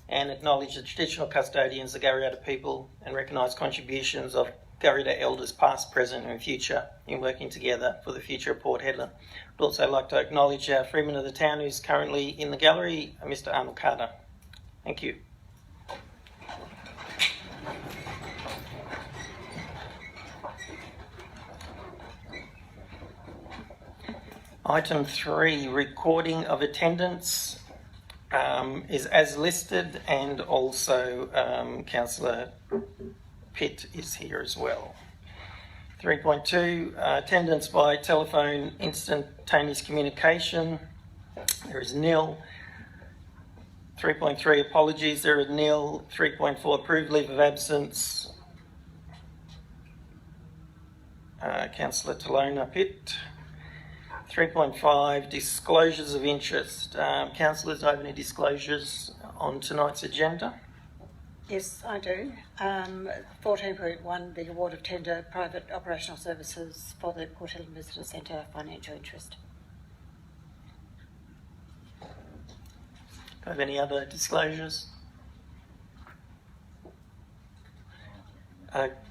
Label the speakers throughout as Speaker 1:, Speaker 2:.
Speaker 1: and acknowledge the traditional custodians, the Garryetta people, and recognise contributions of Garryetta elders past, present and future in working together for the future of Port Hedland. I'd also like to acknowledge our Freeman of the Town who's currently in the gallery, Mr Arnold Carter. Thank you. Item 3, recording of attendance is as listed, and also Councillor Pitt is here as well. 3.2, attendance by telephone instantaneous communication, there is nil. 3.3, apologies, there are nil. 3.4, approved leave of absence, Councillor Talona Pitt. 3.5, disclosures of interest. Councillors, do I have any disclosures on tonight's agenda?
Speaker 2: Yes, I do. 14.1, the award of tender private operational services for the Port Hedland Visitor Centre financial interest.
Speaker 1: Do I have any other disclosures?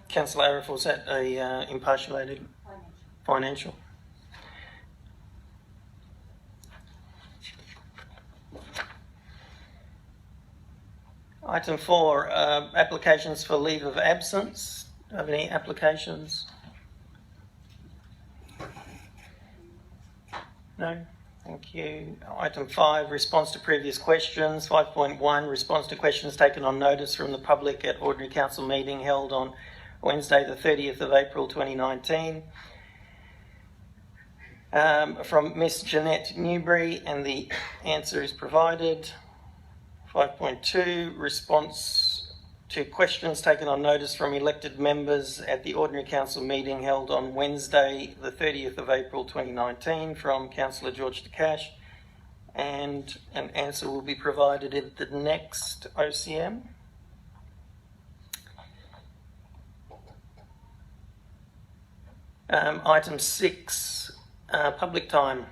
Speaker 1: Councillor Arif, was that a impartialated financial? Item 4, applications for leave of absence. Do I have any applications? No? Thank you. Item 5, response to previous questions. 5.1, response to questions taken on notice from the public at Ordinary Council meeting held on Wednesday the 30th of April 2019. From Miss Jeanette Newbury, and the answer is provided. 5.2, response to questions taken on notice from elected members at the Ordinary Council meeting held on Wednesday the 30th of April 2019 from Councillor George De Cash, and an answer will be provided at the next OCM. Item 6, public time.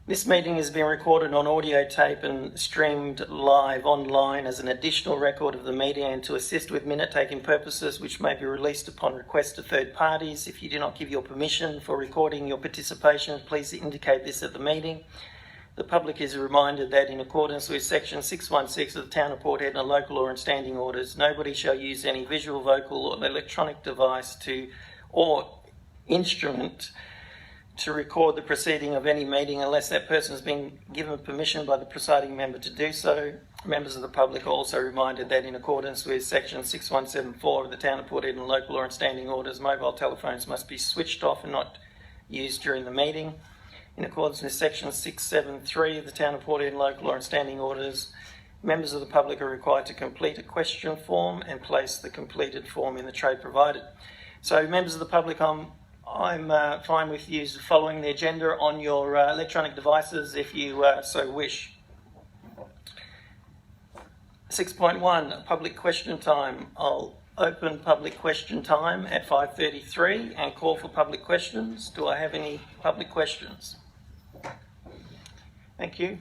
Speaker 1: This meeting has been recorded on audio tape and streamed live online as an additional record of the meeting and to assist with minute-taking purposes, which may be released upon request to third parties. If you do not give your permission for recording your participation, please indicate this at the meeting. The public is reminded that in accordance with section 616 of the Town of Port Hedland local law and standing orders, nobody shall use any visual, vocal or electronic device or instrument to record the proceeding of any meeting unless that person has been given permission by the presiding member to do so. Members of the public are also reminded that in accordance with section 6174 of the Town of Port Hedland local law and standing orders, mobile telephones must be switched off and not used during the meeting. In accordance with section 673 of the Town of Port Hedland local law and standing orders, members of the public are required to complete a question form and place the completed form in the tray provided. So members of the public, I'm fine with you following the agenda on your electronic devices if you so wish. 6.1, public question time. I'll open public question time at 5:33 and call for public questions. Do I have any public questions? Thank you.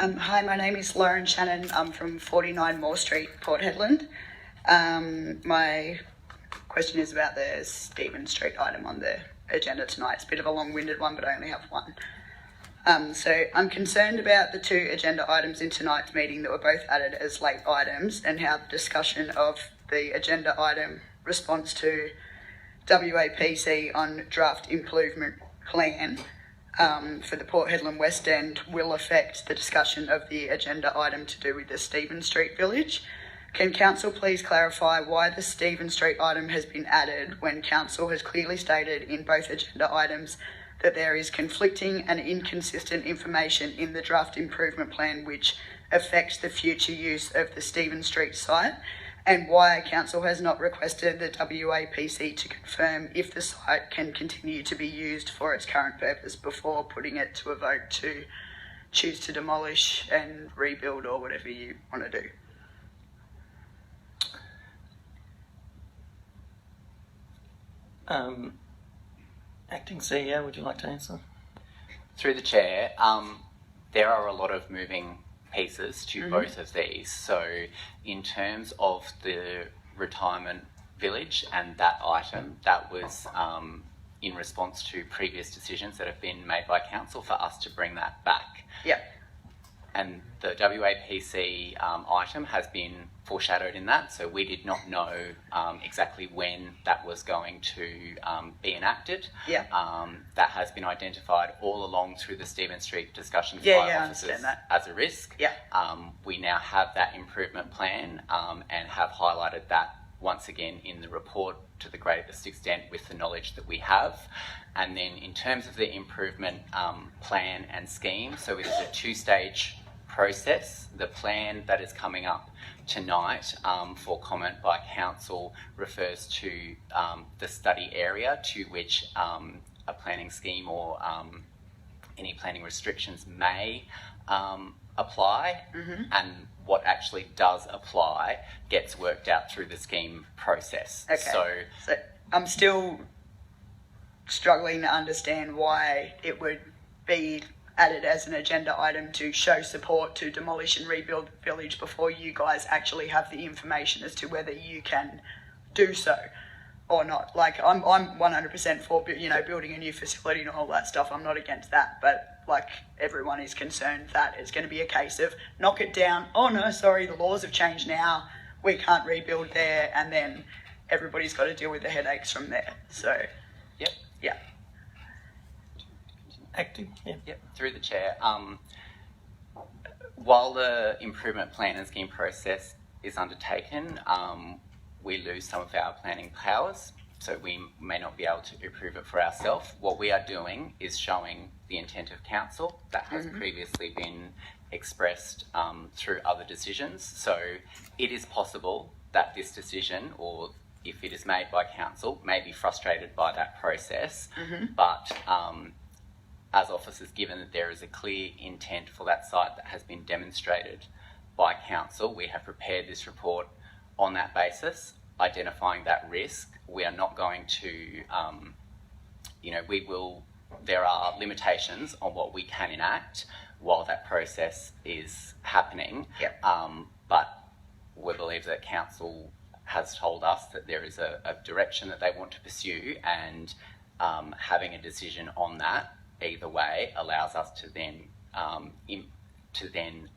Speaker 3: Hi, my name is Lauren Shannon. I'm from 49 Moore Street, Port Hedland. My question is about the Stephen Street item on the agenda tonight. It's a bit of a long-winded one, but I only have one. So I'm concerned about the two agenda items in tonight's meeting that were both added as late items, and how the discussion of the agenda item response to WAPC on draft improvement plan for the Port Hedland West End will affect the discussion of the agenda item to do with the Stephen Street Village. Can Council please clarify why the Stephen Street item has been added when Council has clearly stated in both agenda items that there is conflicting and inconsistent information in the draft improvement plan which affects the future use of the Stephen Street site, and why Council has not requested the WAPC to confirm if the site can continue to be used for its current purpose before putting it to a vote to choose to demolish and rebuild or whatever you want to do.
Speaker 1: Acting CEO, would you like to answer?
Speaker 4: Through the chair, there are a lot of moving pieces to both of these. So in terms of the retirement village and that item, that was in response to previous decisions that have been made by council for us to bring that back.
Speaker 3: Yeah.
Speaker 4: And the WAPC item has been foreshadowed in that, so we did not know exactly when that was going to be enacted.
Speaker 3: Yeah.
Speaker 4: That has been identified all along through the Stephen Street discussions
Speaker 3: Yeah,
Speaker 4: by
Speaker 3: I
Speaker 4: officers
Speaker 3: understand that.
Speaker 4: as a risk.
Speaker 3: Yeah.
Speaker 4: We now have that improvement plan and have highlighted that once again in the report to the greatest extent with the knowledge that we have. And then in terms of the improvement plan and scheme, so it is a two-stage process. The plan that is coming up tonight for comment by council refers to the study area to which a planning scheme or any planning restrictions may apply, and what actually does apply gets worked out through the scheme process.
Speaker 3: Okay.
Speaker 4: So
Speaker 3: I'm still struggling to understand why it would be added as an agenda item to show support to demolish and rebuild the village before you guys actually have the information as to whether you can do so or not. Like, I'm 100% for, building a new facility and all that stuff. I'm not against that, but like, everyone is concerned that it's going to be a case of knock it down. Oh no, sorry, the laws have changed now. We can't rebuild there, and then everybody's got to deal with the headaches from there. So,
Speaker 4: yep.
Speaker 3: yeah.
Speaker 1: Acting? Yeah.
Speaker 4: Yep, through the chair. While the improvement plan and scheme process is undertaken, we lose some of our planning powers, so we may not be able to approve it for ourselves. What we are doing is showing the intent of council that has previously been expressed through other decisions. So it is possible that this decision, or if it is made by council, may be frustrated by that process, but as officers, given that there is a clear intent for that site that has been demonstrated by council, we have prepared this report on that basis, identifying that risk. We are not going to, there are limitations on what we can enact while that process is happening.
Speaker 3: Yep.
Speaker 4: But we believe that council has told us that there is a direction that they want to pursue, and having a decision on that either way allows us to then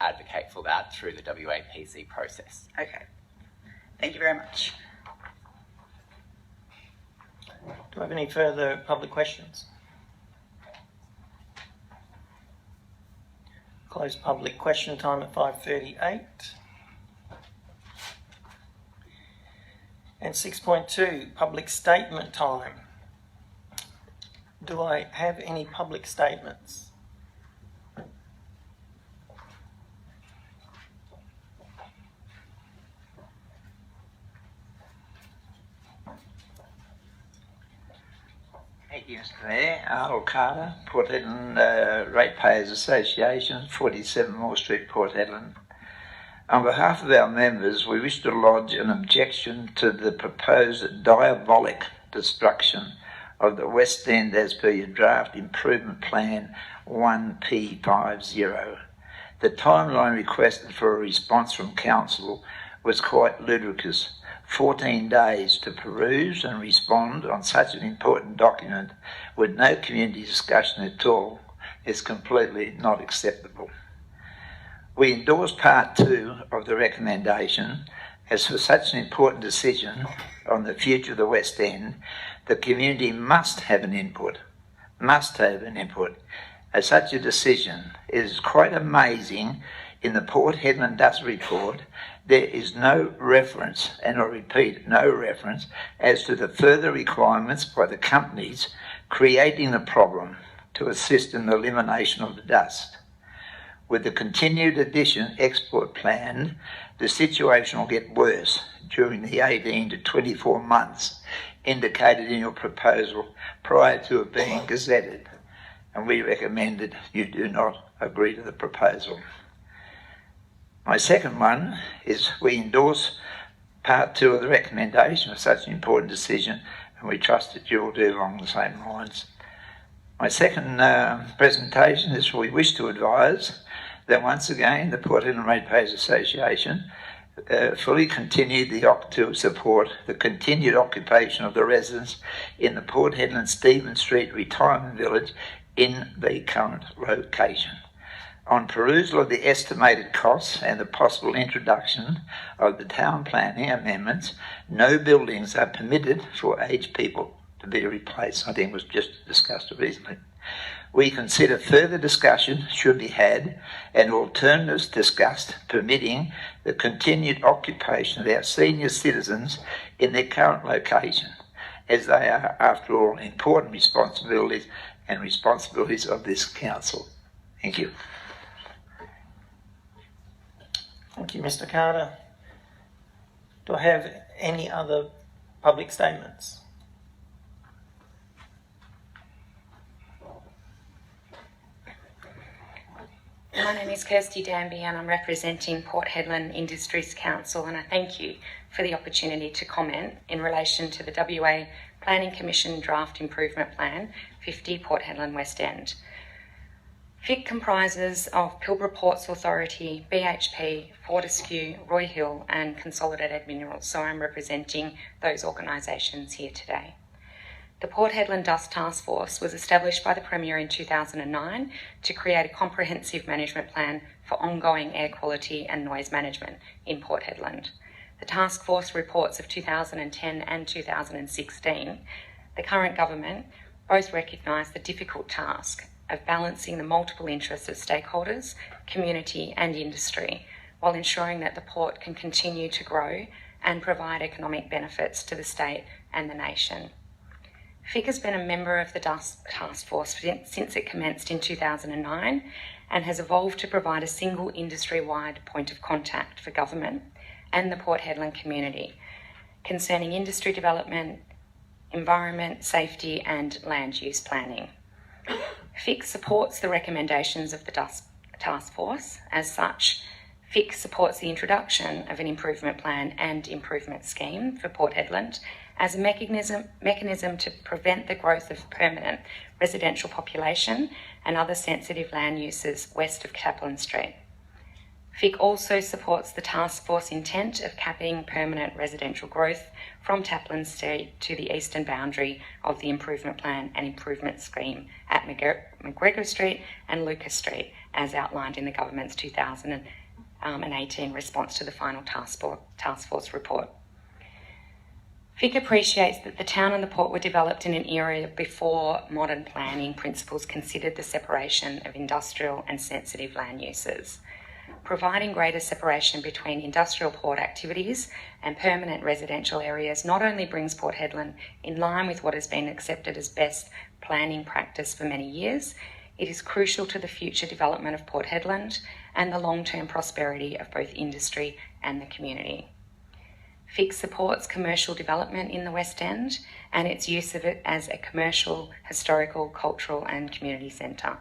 Speaker 4: advocate for that through the WAPC process.
Speaker 3: Okay. Thank you very much.
Speaker 1: Do I have any further public questions? Close public question time at 5:38. And 6.2, public statement time. Do I have any public statements?
Speaker 5: Thank you, Mr. Mayor. Arnold Carter, Port Hedland Ratepayers Association, 47 Moore Street, Port Hedland. On behalf of our members, we wish to lodge an objection to the proposed diabolic destruction of the West End as per your draft improvement plan 1P50. The timeline requested for a response from council was quite ludicrous. 14 days to peruse and respond on such an important document with no community discussion at all is completely not acceptable. We endorse part 2 of the recommendation, as for such an important decision on the future of the West End, the community must have an input, as such a decision. It is quite amazing in the Port Hedland Dust Report there is no reference, and I repeat, no reference, as to the further requirements by the companies creating the problem to assist in the elimination of the dust. With the continued addition export plan, the situation will get worse during the 18 to 24 months indicated in your proposal prior to it being gazetted, and we recommend that you do not agree to the proposal. My second one is we endorse part 2 of the recommendation of such an important decision, and we trust that you will do along the same lines. My second presentation is we wish to advise that once again the Port Hedland Ratepayers Association fully continued to support the continued occupation of the residents in the Port Hedland Stephen Street Retirement Village in the current location. On perusal of the estimated costs and the possible introduction of the town planning amendments, no buildings are permitted for aged people to be replaced. I think it was just discussed recently. We consider further discussion should be had and alternatives discussed permitting the continued occupation of our senior citizens in their current location, as they are, after all, important responsibilities of this council. Thank you.
Speaker 1: Thank you, Mr. Carter. Do I have any other public statements?
Speaker 6: My name is Kirsty Danby and I'm representing Port Hedland Industries Council, and I thank you for the opportunity to comment in relation to the WA Planning Commission Draft Improvement Plan 50 Port Hedland West End. FIC comprises of Pilbara Ports Authority, BHP, Fortescue, Roy Hill and Consolidated Minerals, so I'm representing those organisations here today. The Port Hedland Dust Task Force was established by the Premier in 2009 to create a comprehensive management plan for ongoing air quality and noise management in Port Hedland. The task force reports of 2010 and 2016, the current government both recognise the difficult task of balancing the multiple interests of stakeholders, community and industry, while ensuring that the port can continue to grow and provide economic benefits to the state and the nation. FIC has been a member of the Dust Task Force since it commenced in 2009 and has evolved to provide a single industry-wide point of contact for government and the Port Hedland community concerning industry development, environment, safety and land use planning. FIC supports the recommendations of the Dust Task Force. As such, FIC supports the introduction of an improvement plan and improvement scheme for Port Hedland as a mechanism to prevent the growth of permanent residential population and other sensitive land uses west of Taplin Street. FIC also supports the task force intent of capping permanent residential growth from Taplin Street to the eastern boundary of the improvement plan and improvement scheme at McGregor Street and Lucas Street, as outlined in the government's 2018 response to the final task force report. FIC appreciates that the town and the port were developed in an era before modern planning principles considered the separation of industrial and sensitive land uses. Providing greater separation between industrial port activities and permanent residential areas not only brings Port Hedland in line with what has been accepted as best planning practice for many years, it is crucial to the future development of Port Hedland and the long-term prosperity of both industry and the community. FIC supports commercial development in the West End and its use of it as a commercial, historical, cultural and community centre.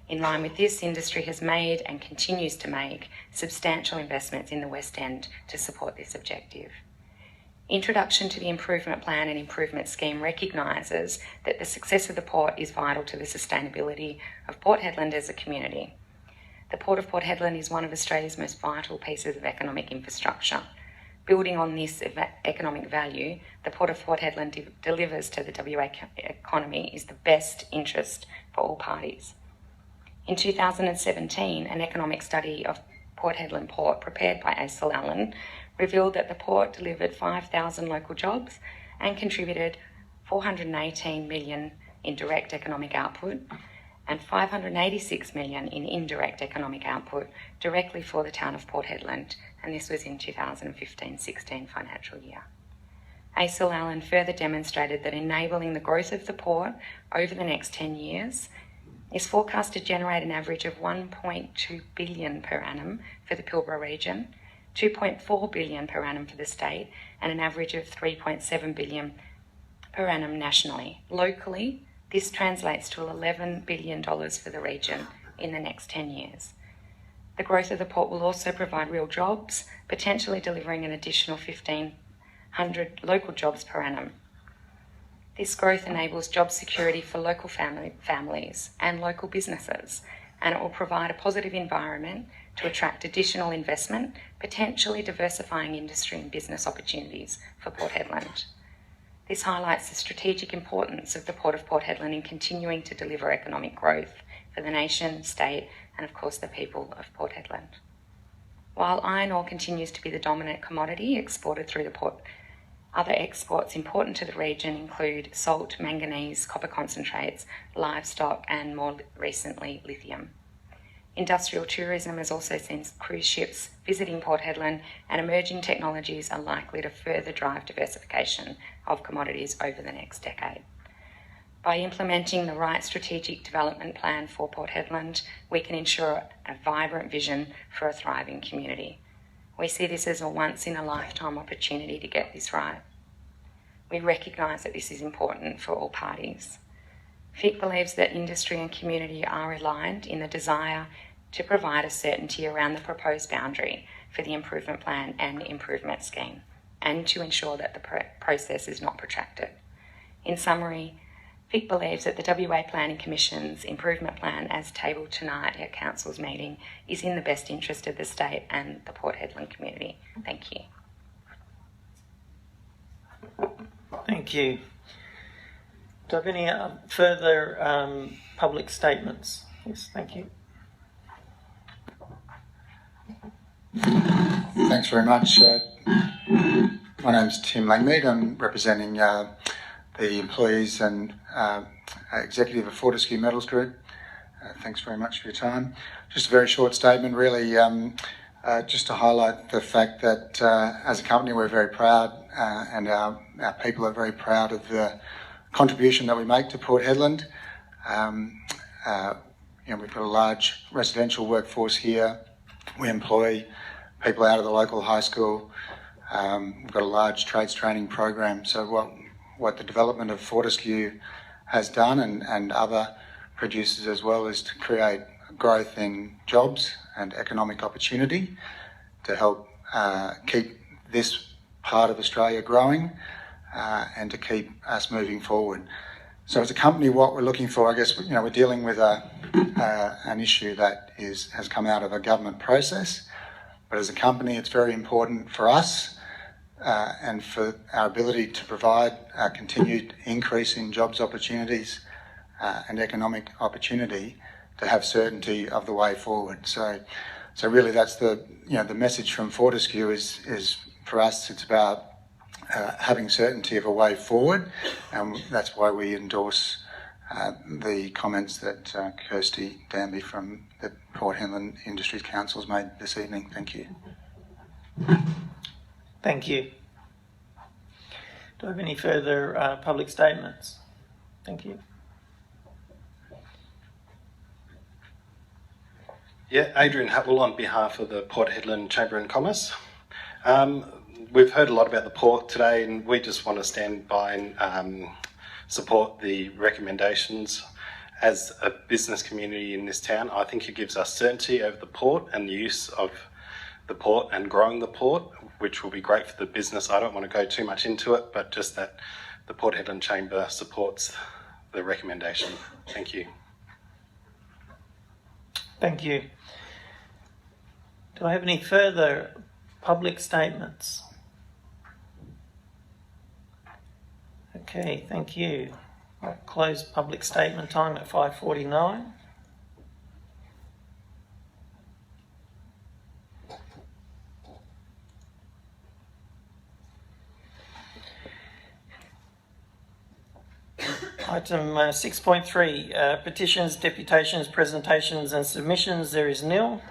Speaker 6: In line with this, industry has made and continues to make substantial investments in the West End to support this objective. Introduction to the improvement plan and improvement scheme recognises that the success of the port is vital to the sustainability of Port Hedland as a community. The Port of Port Hedland is one of Australia's most vital pieces of economic infrastructure. Building on this economic value, the Port of Port Hedland delivers to the WA economy is the best interest for all parties. In 2017, an economic study of Port Hedland Port prepared by ACIL Allen revealed that the port delivered 5,000 local jobs and contributed $418 million in direct economic output and $586 million in indirect economic output directly for the town of Port Hedland, and this was in 2015-16 financial year. ACIL Allen further demonstrated that enabling the growth of the port over the next 10 years is forecast to generate an average of $1.2 billion per annum for the Pilbara region, $2.4 billion per annum for the state, and an average of $3.7 billion per annum nationally. Locally, this translates to $11 billion for the region in the next 10 years. The growth of the port will also provide real jobs, potentially delivering an additional 1,500 local jobs per annum. This growth enables job security for local families and local businesses, and it will provide a positive environment to attract additional investment, potentially diversifying industry and business opportunities for Port Hedland. This highlights the strategic importance of the Port of Port Hedland in continuing to deliver economic growth for the nation, state, and of course the people of Port Hedland. While iron ore continues to be the dominant commodity exported through the port, other exports important to the region include salt, manganese, copper concentrates, livestock, and more recently, lithium. Industrial tourism has also seen cruise ships visiting Port Hedland, and emerging technologies are likely to further drive diversification of commodities over the next decade. By implementing the right strategic development plan for Port Hedland, we can ensure a vibrant vision for a thriving community. We see this as a once-in-a-lifetime opportunity to get this right. We recognise that this is important for all parties. FIC believes that industry and community are aligned in the desire to provide a certainty around the proposed boundary for the improvement plan and improvement scheme, and to ensure that the process is not protracted. In summary, FIC believes that the WA Planning Commission's improvement plan, as tabled tonight at Council's meeting, is in the best interest of the state and the Port Hedland community. Thank you.
Speaker 1: Thank you. Do I have any further public statements? Yes, thank you.
Speaker 7: Thanks very much. My name is Tim Langmead. I'm representing the employees and executive of Fortescue Metals Group. Thanks very much for your time. Just a very short statement, really, just to highlight the fact that as a company we're very proud and our people are very proud of the contribution that we make to Port Hedland. We've got a large residential workforce here. We employ people out of the local high school. We've got a large trades training program. So what the development of Fortescue has done and other producers as well is to create growth in jobs and economic opportunity to help keep this part of Australia growing and to keep us moving forward. So as a company, what we're looking for, I guess, we're dealing with an issue that has come out of a government process. But as a company, it's very important for us and for our ability to provide a continued increase in jobs opportunities and economic opportunity to have certainty of the way forward. So really that's the message from Fortescue is for us, it's about having certainty of a way forward, and that's why we endorse the comments that Kirsty Danby from the Port Hedland Industries Council has made this evening. Thank you.
Speaker 1: Thank you. Do I have any further public statements? Thank you.
Speaker 8: Yeah, Adrian Hatwell on behalf of the Port Hedland Chamber and Commerce. We've heard a lot about the port today, and we just want to stand by and support the recommendations. As a business community in this town, I think it gives us certainty over the port and the use of the port and growing the port, which will be great for the business. I don't want to go too much into it, but just that the Port Hedland Chamber supports the recommendation. Thank you.
Speaker 1: Thank you. Do I have any further public statements? Okay, thank you. I'll close public statement time at 5:49. Item 6.3, petitions, deputations, presentations and submissions. There is nil.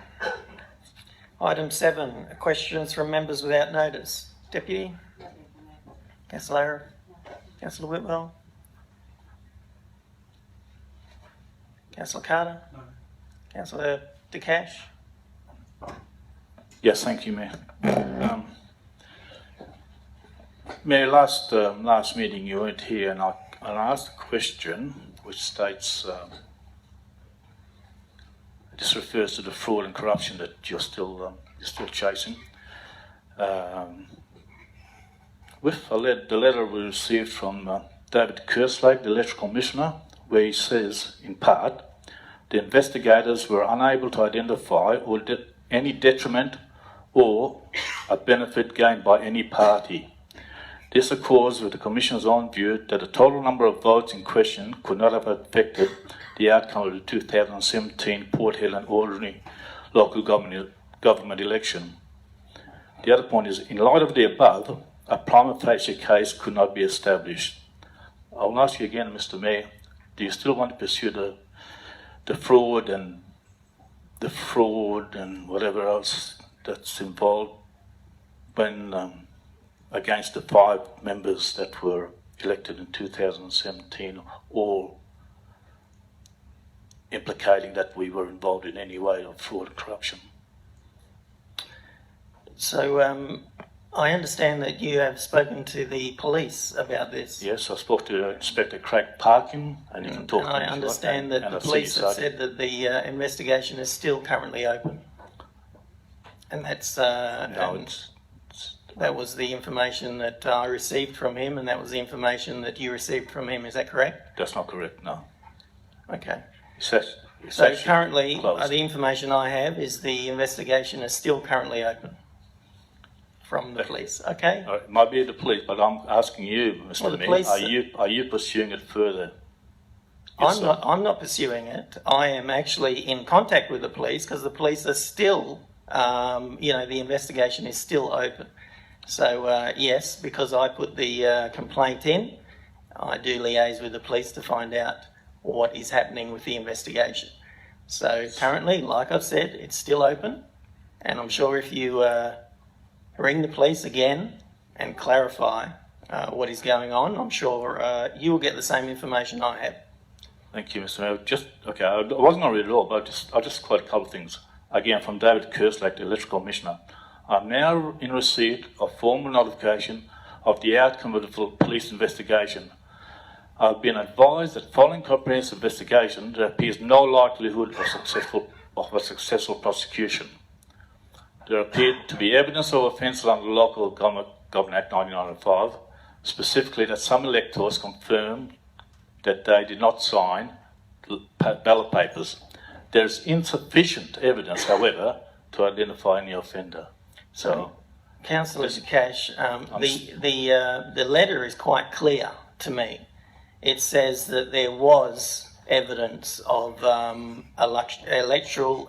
Speaker 1: Item 7, questions from members without notice. Deputy? Councillor Whitwell? Councillor Carter? No. Councillor De Cash?
Speaker 9: Yes, thank you, Mayor. Mayor, last meeting you weren't here, and I asked a question which states, this refers to the fraud and corruption that you're still chasing. With the letter we received from David Kerslake, the Electoral Commissioner, where he says, in part, the investigators were unable to identify any detriment or a benefit gained by any party. This accords with the Commissioner's own view that the total number of votes in question could not have affected the outcome of the 2017 Port Hedland ordinary local government election. The other point is, in light of the above, a prima facie case could not be established. I will ask you again, Mr. Mayor, do you still want to pursue the fraud and whatever else that's involved when against the 5 members that were elected in 2017, all implicating that we were involved in any way of fraud and corruption?
Speaker 1: So I understand that you have spoken to the police about this.
Speaker 9: Yes, I spoke to Inspector Craig Parkin, and you can talk to him.
Speaker 1: I understand that the police have said that the investigation is still currently open. And that's that was the information that I received from him, and that was the information that you received from him. Is that correct?
Speaker 9: That's not correct, no.
Speaker 1: Okay.
Speaker 9: So
Speaker 1: Currently,
Speaker 9: closed.
Speaker 1: the information I have is the investigation is still currently open from the police. Okay.
Speaker 9: All right, it might be the police, but I'm asking you, Mr.
Speaker 1: Well, the
Speaker 9: Mayor,
Speaker 1: police-
Speaker 9: are you pursuing it further?
Speaker 1: I'm not pursuing it. I am actually in contact with the police because the police are still, the investigation is still open. So yes, because I put the complaint in, I do liaise with the police to find out what is happening with the investigation. So currently, like I've said, it's still open, and I'm sure if you ring the police again and clarify what is going on, I'm sure you will get the same information I have.
Speaker 9: Thank you, Mr. Mayor. I wasn't going to read it all, but I'll just quote a couple of things. Again, from David Kerslake, the Electoral Commissioner. I'm now in receipt of formal notification of the outcome of the police investigation. I've been advised that following comprehensive investigation, there appears no likelihood of a successful prosecution. There appeared to be evidence of offences under the Local Government Act 1995, specifically that some electors confirmed that they did not sign ballot papers. There is insufficient evidence, however, to identify any offender. So,
Speaker 1: Councillor Cash, the letter is quite clear to me. It says that there was evidence of electoral.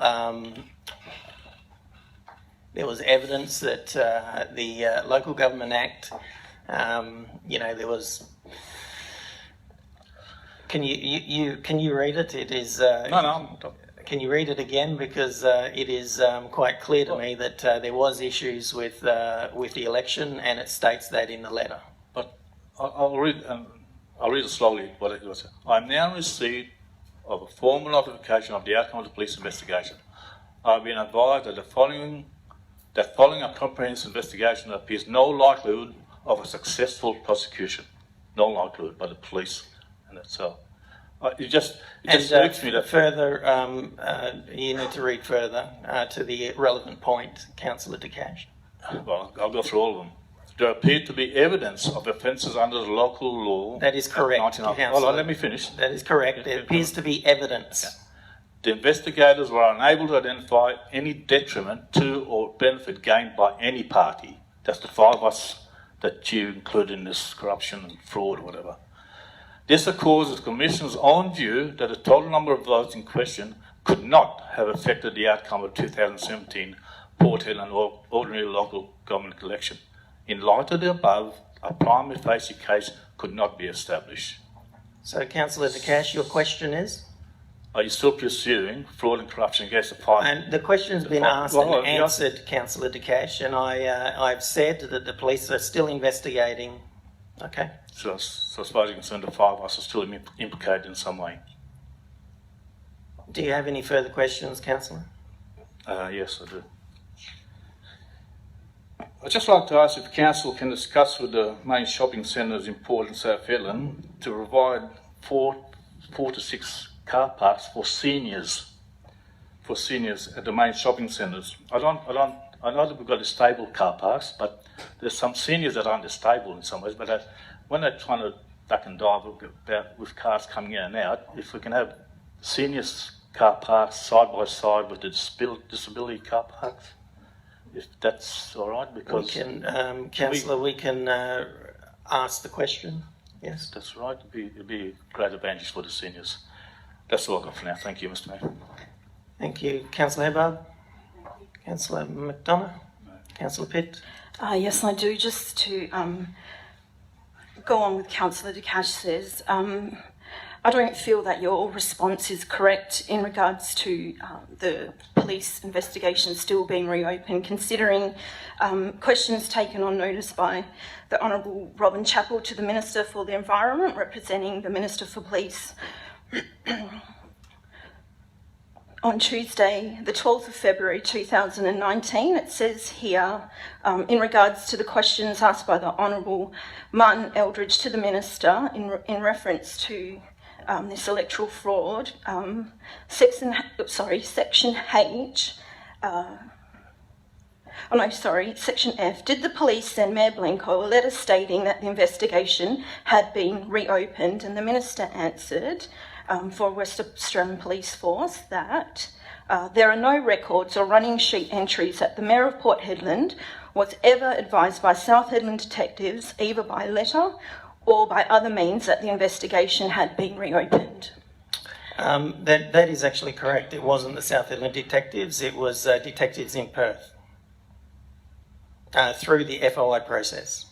Speaker 1: There was evidence that the Local Government Act. There was. Can you read it? It is.
Speaker 9: no.
Speaker 1: Can you read it again? Because it is quite clear to me that there was issues with the election, and it states that in the letter.
Speaker 9: But I'll read it slowly. What it was. I'm now in receipt of a formal notification of the outcome of the police investigation. I've been advised that following a comprehensive investigation, there appears no likelihood of a successful prosecution. No likelihood by the police and itself. It just irks me that
Speaker 1: further. You need to read further to the relevant point, Councillor De Cash.
Speaker 9: Well, I'll go through all of them. There appeared to be evidence of offences under the local law.
Speaker 1: That is correct, Councillor.
Speaker 9: Hold on, let me finish.
Speaker 1: That is correct. There appears to be evidence.
Speaker 9: Okay. The investigators were unable to identify any detriment to or benefit gained by any party. That's the 5 of us that you include in this corruption and fraud or whatever. This accords with the Commission's own view that the total number of votes in question could not have affected the outcome of the 2017 Port Hedland ordinary local government election. In light of the above, a prima facie case could not be established.
Speaker 1: So, Councillor De Cash, your question is?
Speaker 9: Are you still pursuing fraud and corruption against the party?
Speaker 1: And the question's been asked and answered, Councillor De Cash, and I've said that the police are still investigating. Okay.
Speaker 9: So as far as you're concerned, the 5 of us are still implicated in some way.
Speaker 1: Do you have any further questions, Councillor?
Speaker 9: Yes, I do. I'd just like to ask if Council can discuss with the main shopping centres in Port and South Hedland to provide 4 to 6 car parks for seniors at the main shopping centres. I know that we've got the stable car parks, but there's some seniors that aren't stable in some ways. But when they're trying to duck and dive about with cars coming in and out. If we can have seniors car parks side by side with the disability car parks, if that's all right,
Speaker 1: We
Speaker 9: because
Speaker 1: can, Councillor, we can ask the question. Yes.
Speaker 9: that's right. It'd be a great advantage for the seniors. That's all I've got for now. Thank you, Mr. Mayor.
Speaker 1: Thank you, Councillor Hubbard. Councillor McDonough. Councillor Pitt.
Speaker 10: Yes, I do. Just to go on with Councillor De Cash says, I don't feel that your response is correct in regards to the police investigation still being reopened, considering questions taken on notice by the Honourable Robin Chappell to the Minister for the Environment, representing the Minister for Police. On Tuesday, the 12th of February 2019, it says here, in regards to the questions asked by the Honourable Martin Eldridge to the Minister in reference to this electoral fraud, Section H, Section F, did the police send Mayor Blanco a letter stating that the investigation had been reopened? And the Minister answered, for West Australian Police Force, that there are no records or running sheet entries that the Mayor of Port Hedland was ever advised by South Hedland detectives, either by letter or by other means, that the investigation had been reopened.
Speaker 1: That is actually correct. It wasn't the South Hedland detectives, it was detectives in Perth through the FOI process.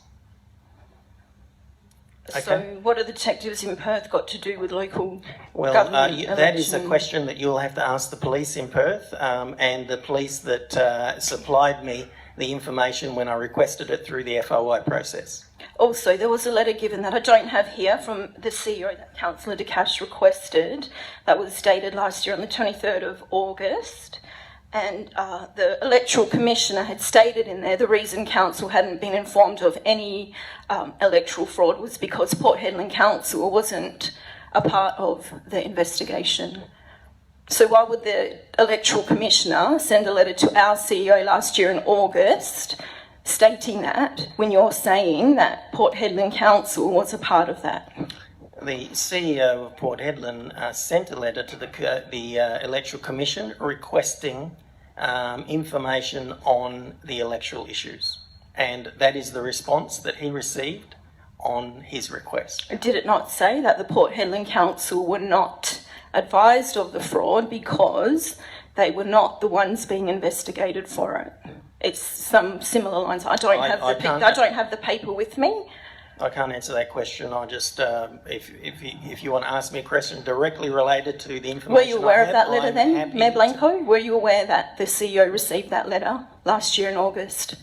Speaker 1: Okay.
Speaker 10: So what are the detectives in Perth got to do with local
Speaker 1: Well,
Speaker 10: government
Speaker 1: that is a
Speaker 10: election?
Speaker 1: question that you'll have to ask the police in Perth and the police that supplied me the information when I requested it through the FOI process.
Speaker 10: Also, there was a letter given that I don't have here from the CEO that Councillor De Cash requested, that was dated last year on the 23rd of August. And the Electoral Commissioner had stated in there the reason Council hadn't been informed of any electoral fraud was because Port Hedland Council wasn't a part of the investigation. So why would the Electoral Commissioner send a letter to our CEO last year in August stating that when you're saying that Port Hedland Council was a part of that?
Speaker 1: The CEO of Port Hedland sent a letter to the Electoral Commission requesting information on the electoral issues, and that is the response that he received on his request.
Speaker 10: Did it not say that the Port Hedland Council were not advised of the fraud because they were not the ones being investigated for it? It's some similar lines. I don't have the paper with me.
Speaker 1: I can't answer that question. I just, if you want to ask me a question directly related to the information,
Speaker 10: Were you aware of that letter
Speaker 1: I'm
Speaker 10: then,
Speaker 1: happy
Speaker 10: Mayor
Speaker 1: to-
Speaker 10: Blanco? Were you aware that the CEO received that letter last year in August?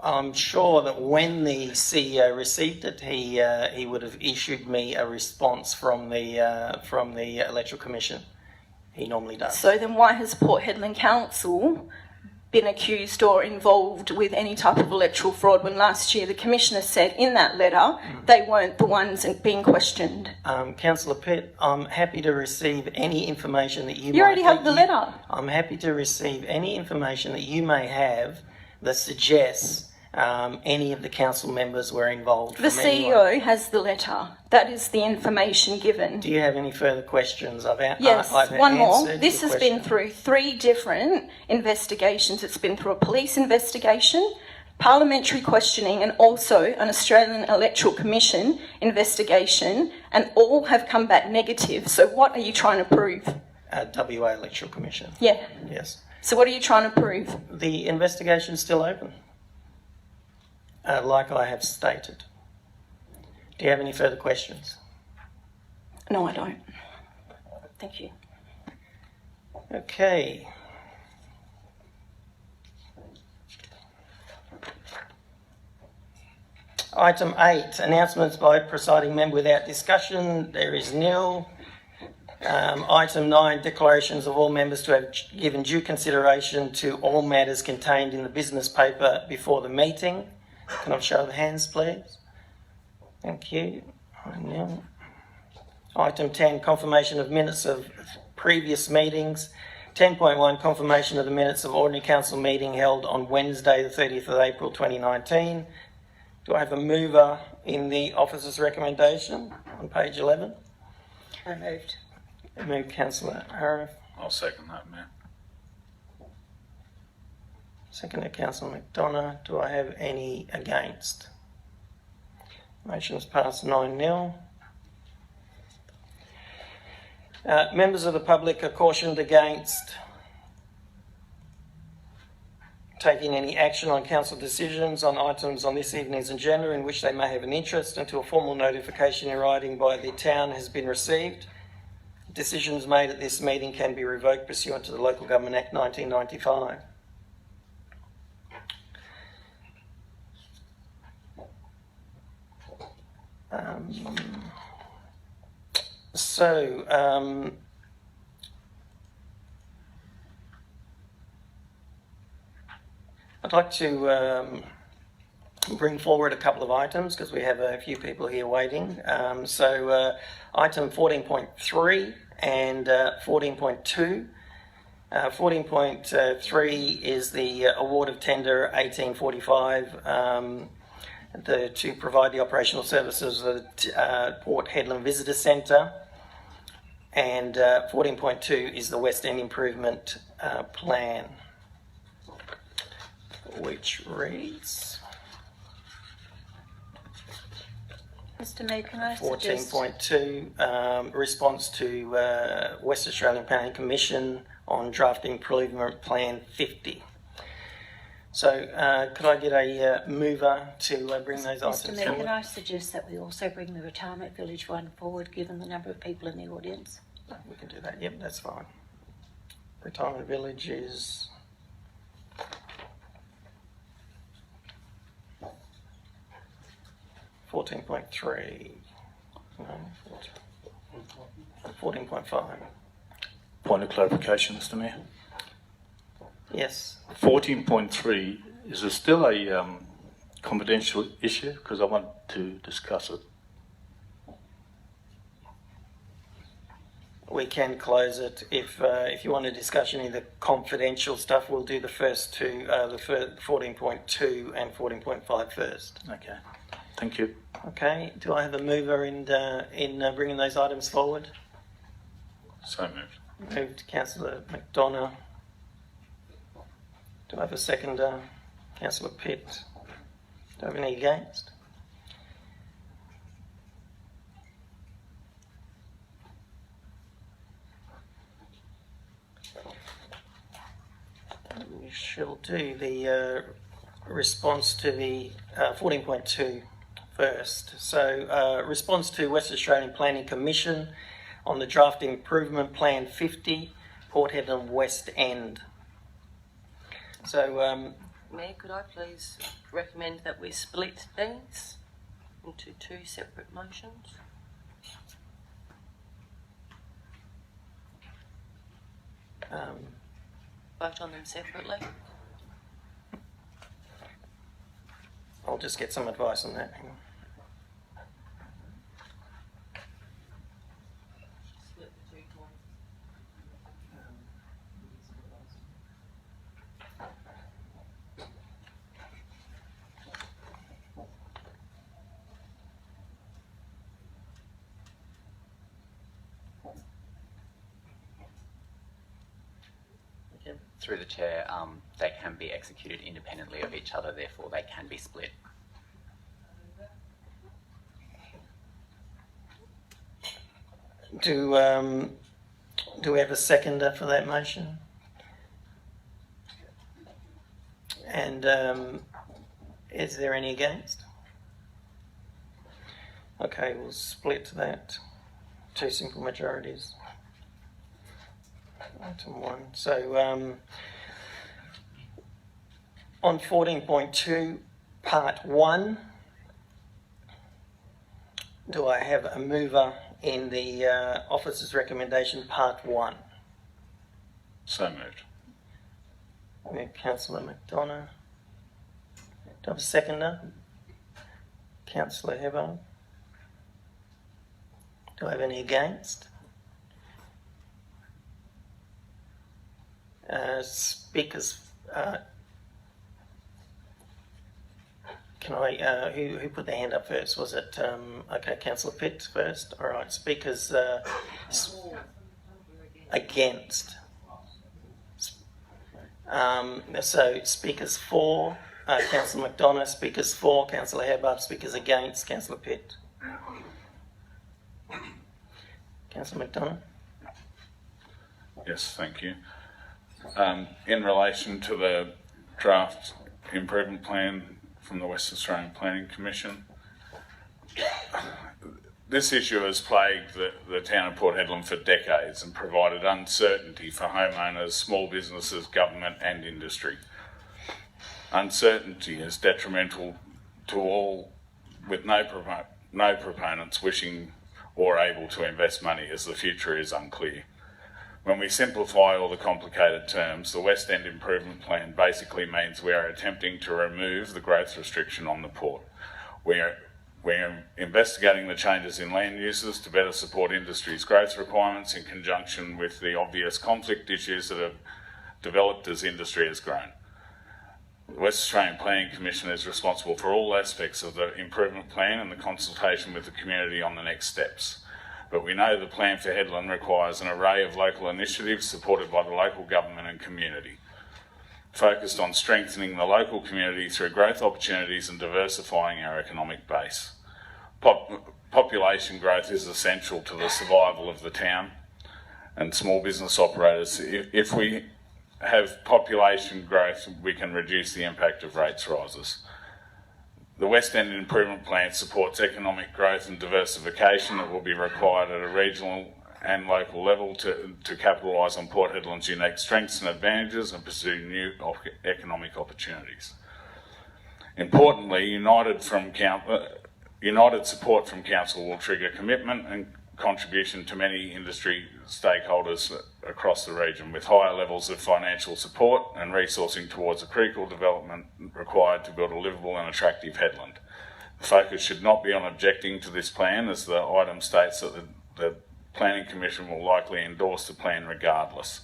Speaker 1: I'm sure that when the CEO received it, he would have issued me a response from the Electoral Commission. He normally does.
Speaker 10: So then why has Port Hedland Council been accused or involved with any type of electoral fraud when last year the Commissioner said in that letter they weren't the ones being questioned?
Speaker 1: Councillor Pitt, I'm happy to receive any information that you
Speaker 10: You already have the letter.
Speaker 1: I'm happy to receive any information that you may have that suggests any of the council members were involved.
Speaker 10: The
Speaker 1: from anyone.
Speaker 10: CEO has the letter. That is the information given.
Speaker 1: Do you have any further questions?
Speaker 10: Yes,
Speaker 1: I've
Speaker 10: one more.
Speaker 1: answered
Speaker 10: This
Speaker 1: your
Speaker 10: has been
Speaker 1: question.
Speaker 10: through 3 different investigations. It's been through a police investigation, parliamentary questioning, and also an Australian Electoral Commission investigation, and all have come back negative. So what are you trying to prove?
Speaker 1: WA Electoral Commission.
Speaker 10: Yeah.
Speaker 1: Yes.
Speaker 10: So what are you trying to prove?
Speaker 1: The investigation's still open, like I have stated. Do you have any further questions?
Speaker 10: No, I don't. Thank you.
Speaker 1: Okay. Item 8, announcements by presiding member without discussion. There is nil. Item 9, declarations of all members to have given due consideration to all matters contained in the business paper before the meeting. Can I show of hands, please? Thank you. Nil. Item 10, confirmation of minutes of previous meetings. 10.1, confirmation of the minutes of ordinary council meeting held on Wednesday the 30th of April 2019. Do I have a mover in the officer's recommendation on page 11?
Speaker 2: So moved.
Speaker 1: Moved Councillor Harif,
Speaker 11: I'll second that, Mayor.
Speaker 1: seconded Councillor McDonough. Do I have any against? Motion's passed 9-0. Members of the public are cautioned against taking any action on council decisions on items on this evening's agenda in which they may have an interest until formal notification in writing by the town has been received. Decisions made at this meeting can be revoked pursuant to the Local Government Act 1995. I'd like to bring forward a couple of items because we have a few people here waiting. Item 14.3 and 14.2. 14.3 is the award of tender 1845 to provide the operational services of the Port Hedland Visitor Centre. And 14.2 is the West End Improvement Plan, which reads...
Speaker 2: Mr Mayor, can I suggest...
Speaker 1: 14.2, response to West Australian Planning Commission on Draft Improvement Plan 50. So could I get a mover to bring those items
Speaker 2: Mr Mayor,
Speaker 1: forward?
Speaker 2: can I suggest that we also bring the Retirement Village one forward, given the number of people in the audience?
Speaker 1: We can do that, yep, that's fine. Retirement Village is... $14.3. No, 14.5.
Speaker 9: Point of clarification, Mr Mayor.
Speaker 1: Yes.
Speaker 9: 14.3, is it still a confidential issue? Because I want to discuss it.
Speaker 1: We can close it if you want a discussion in the confidential stuff. We'll do the first two, the 14.2 and 14.5 first.
Speaker 9: Okay, thank you.
Speaker 1: Okay. Do I have a mover in bringing those items forward?
Speaker 11: So moved.
Speaker 1: Moved, Councillor McDonough. Do I have a seconder? Councillor Pitt. Do I have any against? We shall do the response to the 14.2 first. So, response to West Australian Planning Commission on the Draft Improvement Plan 50, Port Hedland West End. So,
Speaker 12: Mayor, could I please recommend that we split these into two separate motions? Vote on them separately.
Speaker 1: I'll just get some advice on that. Hang on.
Speaker 12: Split the two points.
Speaker 4: Through the chair, they can be executed independently of each other, therefore they can be split.
Speaker 1: Do we have a seconder for that motion? And is there any against? Okay, we'll split that. Two simple majorities. Item 1. So on 14.2, part 1, do I have a mover in the officer's recommendation, part 1?
Speaker 11: So moved.
Speaker 1: Councillor McDonough. Do I have a seconder? Councillor Hebbo. Do I have any against? Speakers. Can I, who put their hand up first? Was it, okay, Councillor Pitt first? All right, speakers against. So speakers for, Councillor McDonough, speakers for, Councillor Hubbard, speakers against, Councillor Pitt. Councillor McDonough?
Speaker 11: Yes, thank you. In relation to the draft improvement plan from the West Australian Planning Commission, this issue has plagued the town of Port Hedland for decades and provided uncertainty for homeowners, small businesses, government and industry. Uncertainty is detrimental to all, with no proponents wishing or able to invest money, as the future is unclear. When we simplify all the complicated terms, the West End Improvement Plan basically means we are attempting to remove the growth restriction on the port. We're investigating the changes in land uses to better support industry's growth requirements in conjunction with the obvious conflict issues that have developed as industry has grown. The West Australian Planning Commission is responsible for all aspects of the improvement plan and the consultation with the community on the next steps. But we know the plan for Hedland requires an array of local initiatives supported by the local government and community, focused on strengthening the local community through growth opportunities and diversifying our economic base. Population growth is essential to the survival of the town and small business operators. If we have population growth, we can reduce the impact of rates rises. The West End Improvement Plan supports economic growth and diversification that will be required at a regional and local level to capitalise on Port Hedland's unique strengths and advantages and pursue new economic opportunities. Importantly, united support from Council will trigger commitment and contribution to many industry stakeholders across the region, with higher levels of financial support and resourcing towards the critical development required to build a livable and attractive headland. The focus should not be on objecting to this plan, as the item states that the Planning Commission will likely endorse the plan regardless.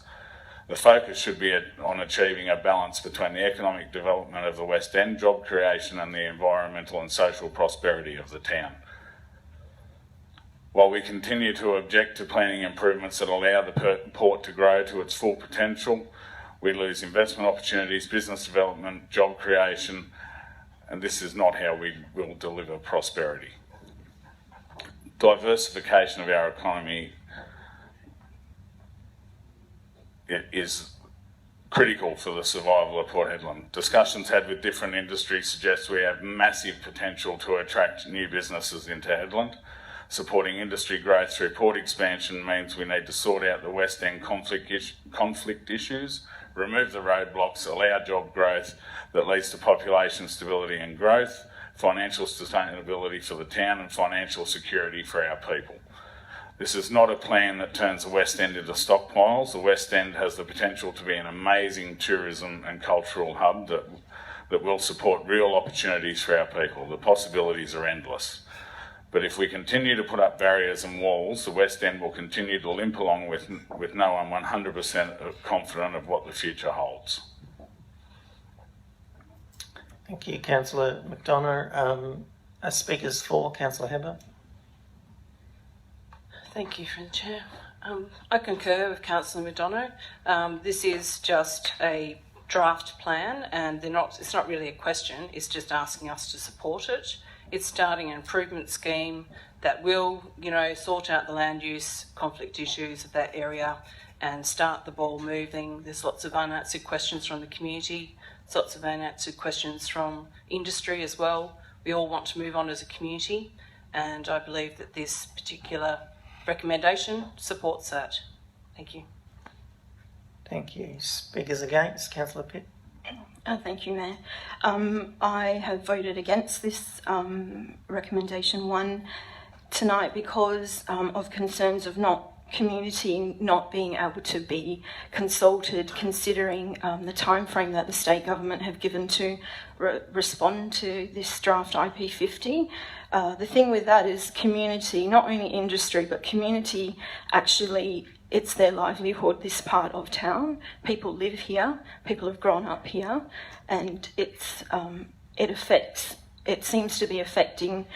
Speaker 11: The focus should be on achieving a balance between the economic development of the West End, job creation and the environmental and social prosperity of the town. While we continue to object to planning improvements that allow the port to grow to its full potential, we lose investment opportunities, business development, job creation, and this is not how we will deliver prosperity. Diversification of our economy is critical for the survival of Port Hedland. Discussions had with different industries suggest we have massive potential to attract new businesses into Hedland. Supporting industry growth through port expansion means we need to sort out the West End conflict issues, remove the roadblocks, allow job growth that leads to population stability and growth, financial sustainability for the town and financial security for our people. This is not a plan that turns the West End into stockpiles. The West End has the potential to be an amazing tourism and cultural hub that will support real opportunities for our people. The possibilities are endless. But if we continue to put up barriers and walls, the West End will continue to limp along with no one 100% confident of what the future holds.
Speaker 1: Thank you, Councillor McDonough. Speakers for, Councillor Hubbard.
Speaker 12: Thank you, Friend Chair. I concur with Councillor McDonough. This is just a draft plan, and it's not really a question, it's just asking us to support it. It's starting an improvement scheme that will, sort out the land use conflict issues of that area and start the ball moving. There's lots of unanswered questions from the community, lots of unanswered questions from industry as well. We all want to move on as a community, and I believe that this particular recommendation supports that. Thank you.
Speaker 1: Thank you. Speakers against, Councillor Pitt.
Speaker 10: Thank you, Mayor. I have voted against this recommendation 1 tonight because of concerns of community not being able to be consulted, considering the time frame that the state government have given to respond to this draft IP50. The thing with that is community, not only industry, but community actually, it's their livelihood, this part of town. People live here, people have grown up here, and it affects it seems to be affecting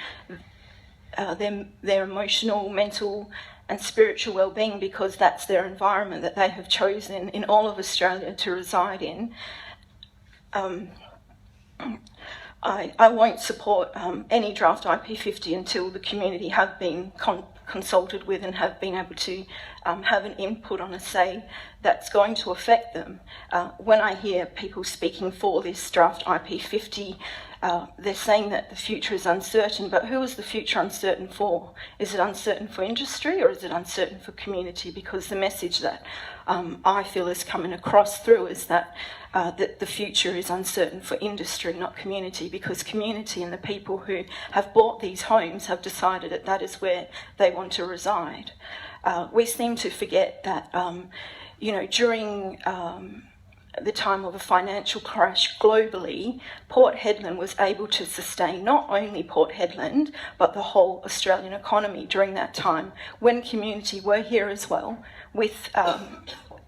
Speaker 10: their emotional, mental and spiritual well-being, because that's their environment that they have chosen in all of Australia to reside in. I won't support any draft IP50 until the community have been consulted with and have been able to have an input on a say that's going to affect them. When I hear people speaking for this draft IP50, they're saying that the future is uncertain, but who is the future uncertain for? Is it uncertain for industry or is it uncertain for community? Because the message that I feel is coming across through is that the future is uncertain for industry, not community, because community and the people who have bought these homes have decided that that is where they want to reside. We seem to forget that, during the time of a financial crash globally, Port Hedland was able to sustain not only Port Hedland, but the whole Australian economy during that time, when community were here as well, with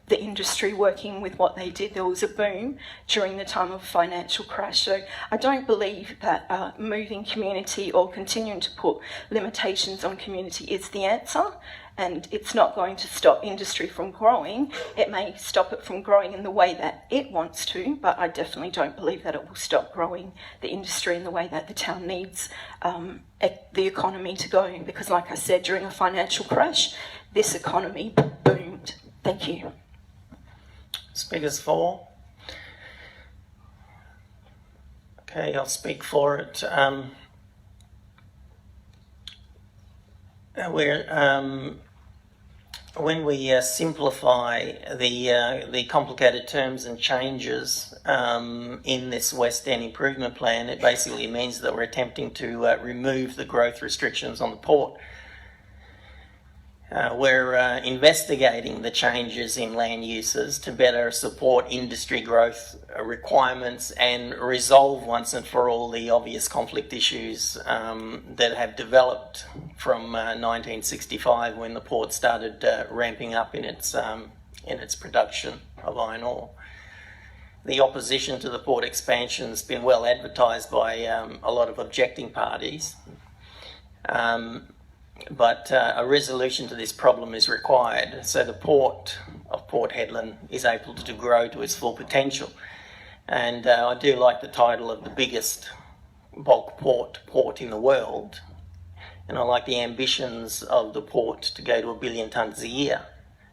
Speaker 10: the industry working with what they did. There was a boom during the time of a financial crash. So I don't believe that moving community or continuing to put limitations on community is the answer. And it's not going to stop industry from growing. It may stop it from growing in the way that it wants to, but I definitely don't believe that it will stop growing the industry in the way that the town needs the economy to go. Because like I said, during a financial crash, this economy boomed. Thank you.
Speaker 1: Speakers for? Okay, I'll speak for it. When we simplify the complicated terms and changes in this West End Improvement Plan, it basically means that we're attempting to remove the growth restrictions on the port. We're investigating the changes in land uses to better support industry growth requirements and resolve once and for all the obvious conflict issues that have developed from 1965, when the port started ramping up in its production of iron ore. The opposition to the port expansion has been well advertised by a lot of objecting parties. But a resolution to this problem is required, so the port of Port Hedland is able to grow to its full potential. And I do like the title of the biggest bulk port in the world, and I like the ambitions of the port to go to 1 billion tonnes a year,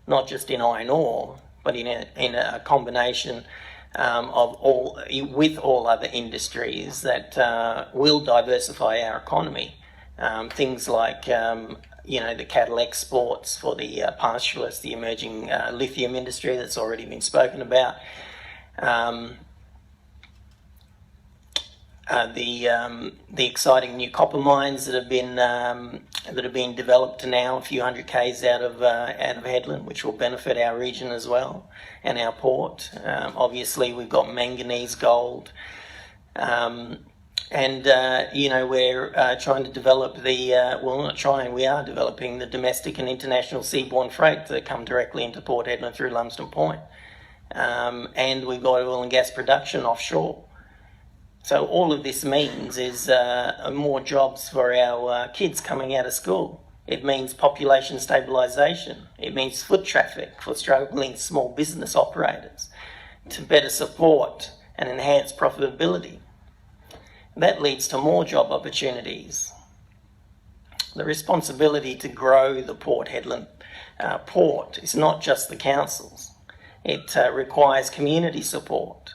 Speaker 1: not just in iron ore, but in a combination with all other industries that will diversify our economy. Things like, the cattle exports for the pastoralists, the emerging lithium industry that's already been spoken about, the exciting new copper mines that have been developed now, a few hundred k's out of Hedland, which will benefit our region as well and our port. Obviously, we've got manganese, gold. We're trying to develop we are developing the domestic and international seaborne freight that come directly into Port Hedland through Lumsden Point. And we've got oil and gas production offshore. So all of this means is more jobs for our kids coming out of school. It means population stabilisation. It means foot traffic for struggling small business operators to better support and enhance profitability. That leads to more job opportunities. The responsibility to grow the Port Hedland port is not just the council's. It requires community support,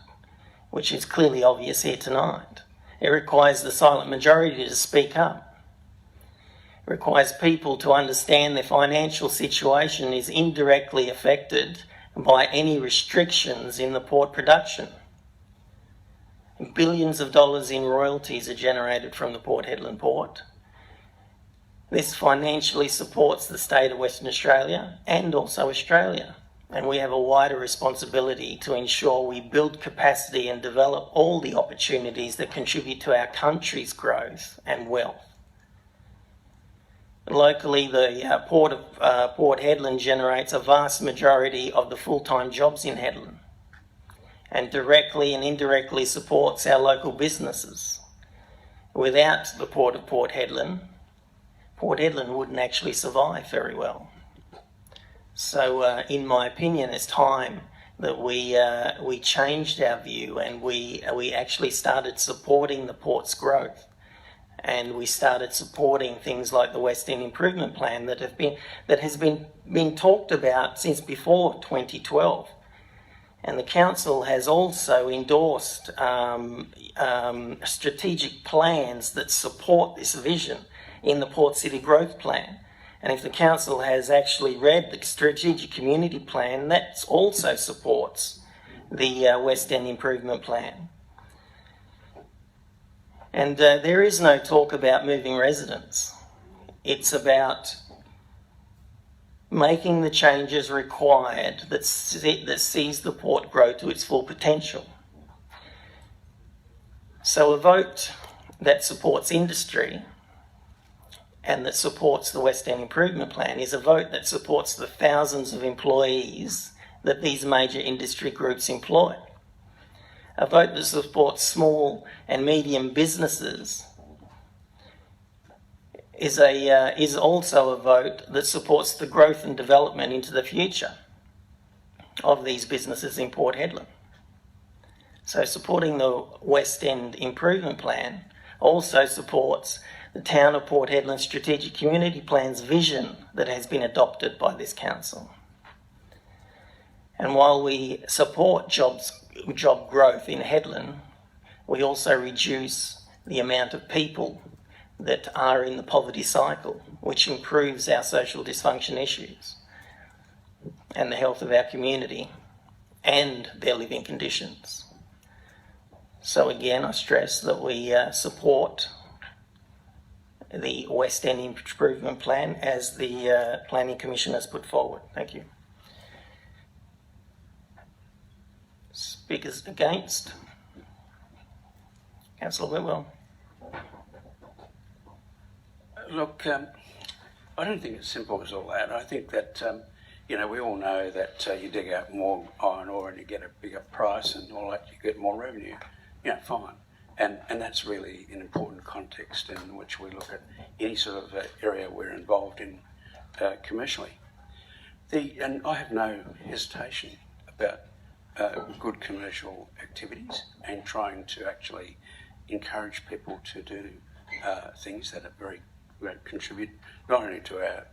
Speaker 1: which is clearly obvious here tonight. It requires the silent majority to speak up. It requires people to understand their financial situation is indirectly affected by any restrictions in the port production. Billions of dollars in royalties are generated from the Port Hedland port. This financially supports the state of Western Australia and also Australia. And we have a wider responsibility to ensure we build capacity and develop all the opportunities that contribute to our country's growth and wealth. Locally, the port of Port Hedland generates a vast majority of the full-time jobs in Hedland, and directly and indirectly supports our local businesses. without the Port of Port Hedland wouldn't actually survive very well. So, in my opinion, it's time that we changed our view and we actually started supporting the port's growth, and we started supporting things like the West End Improvement Plan that has been talked about since before 2012. And the council has also endorsed strategic plans that support this vision in the Port City Growth Plan. And if the council has actually read the strategic community plan, that also supports the West End Improvement Plan. And there is no talk about moving residents. It's about making the changes required that sees the port grow to its full potential. So a vote that supports industry and that supports the West End Improvement Plan is a vote that supports the thousands of employees that these major industry groups employ. A vote that supports small and medium businesses is also a vote that supports the growth and development into the future of these businesses in Port Hedland. So supporting the West End Improvement Plan also supports the Town of Port Hedland Strategic Community Plan's vision that has been adopted by this council. And while we support job growth in Hedland, we also reduce the amount of people that are in the poverty cycle, which improves our social dysfunction issues and the health of our community and their living conditions. So again, I stress that we support the West End Improvement Plan as the Planning Commission has put forward. Thank you. Speakers against? Councillor Whitwell.
Speaker 13: Look, I don't think it's simple as all that. I think that, we all know that you dig out more iron ore and you get a bigger price and all that, you get more revenue. Fine. And that's really an important context in which we look at any sort of area we're involved in commercially. And I have no hesitation about good commercial activities and trying to actually encourage people to do things that are very contribute not only to our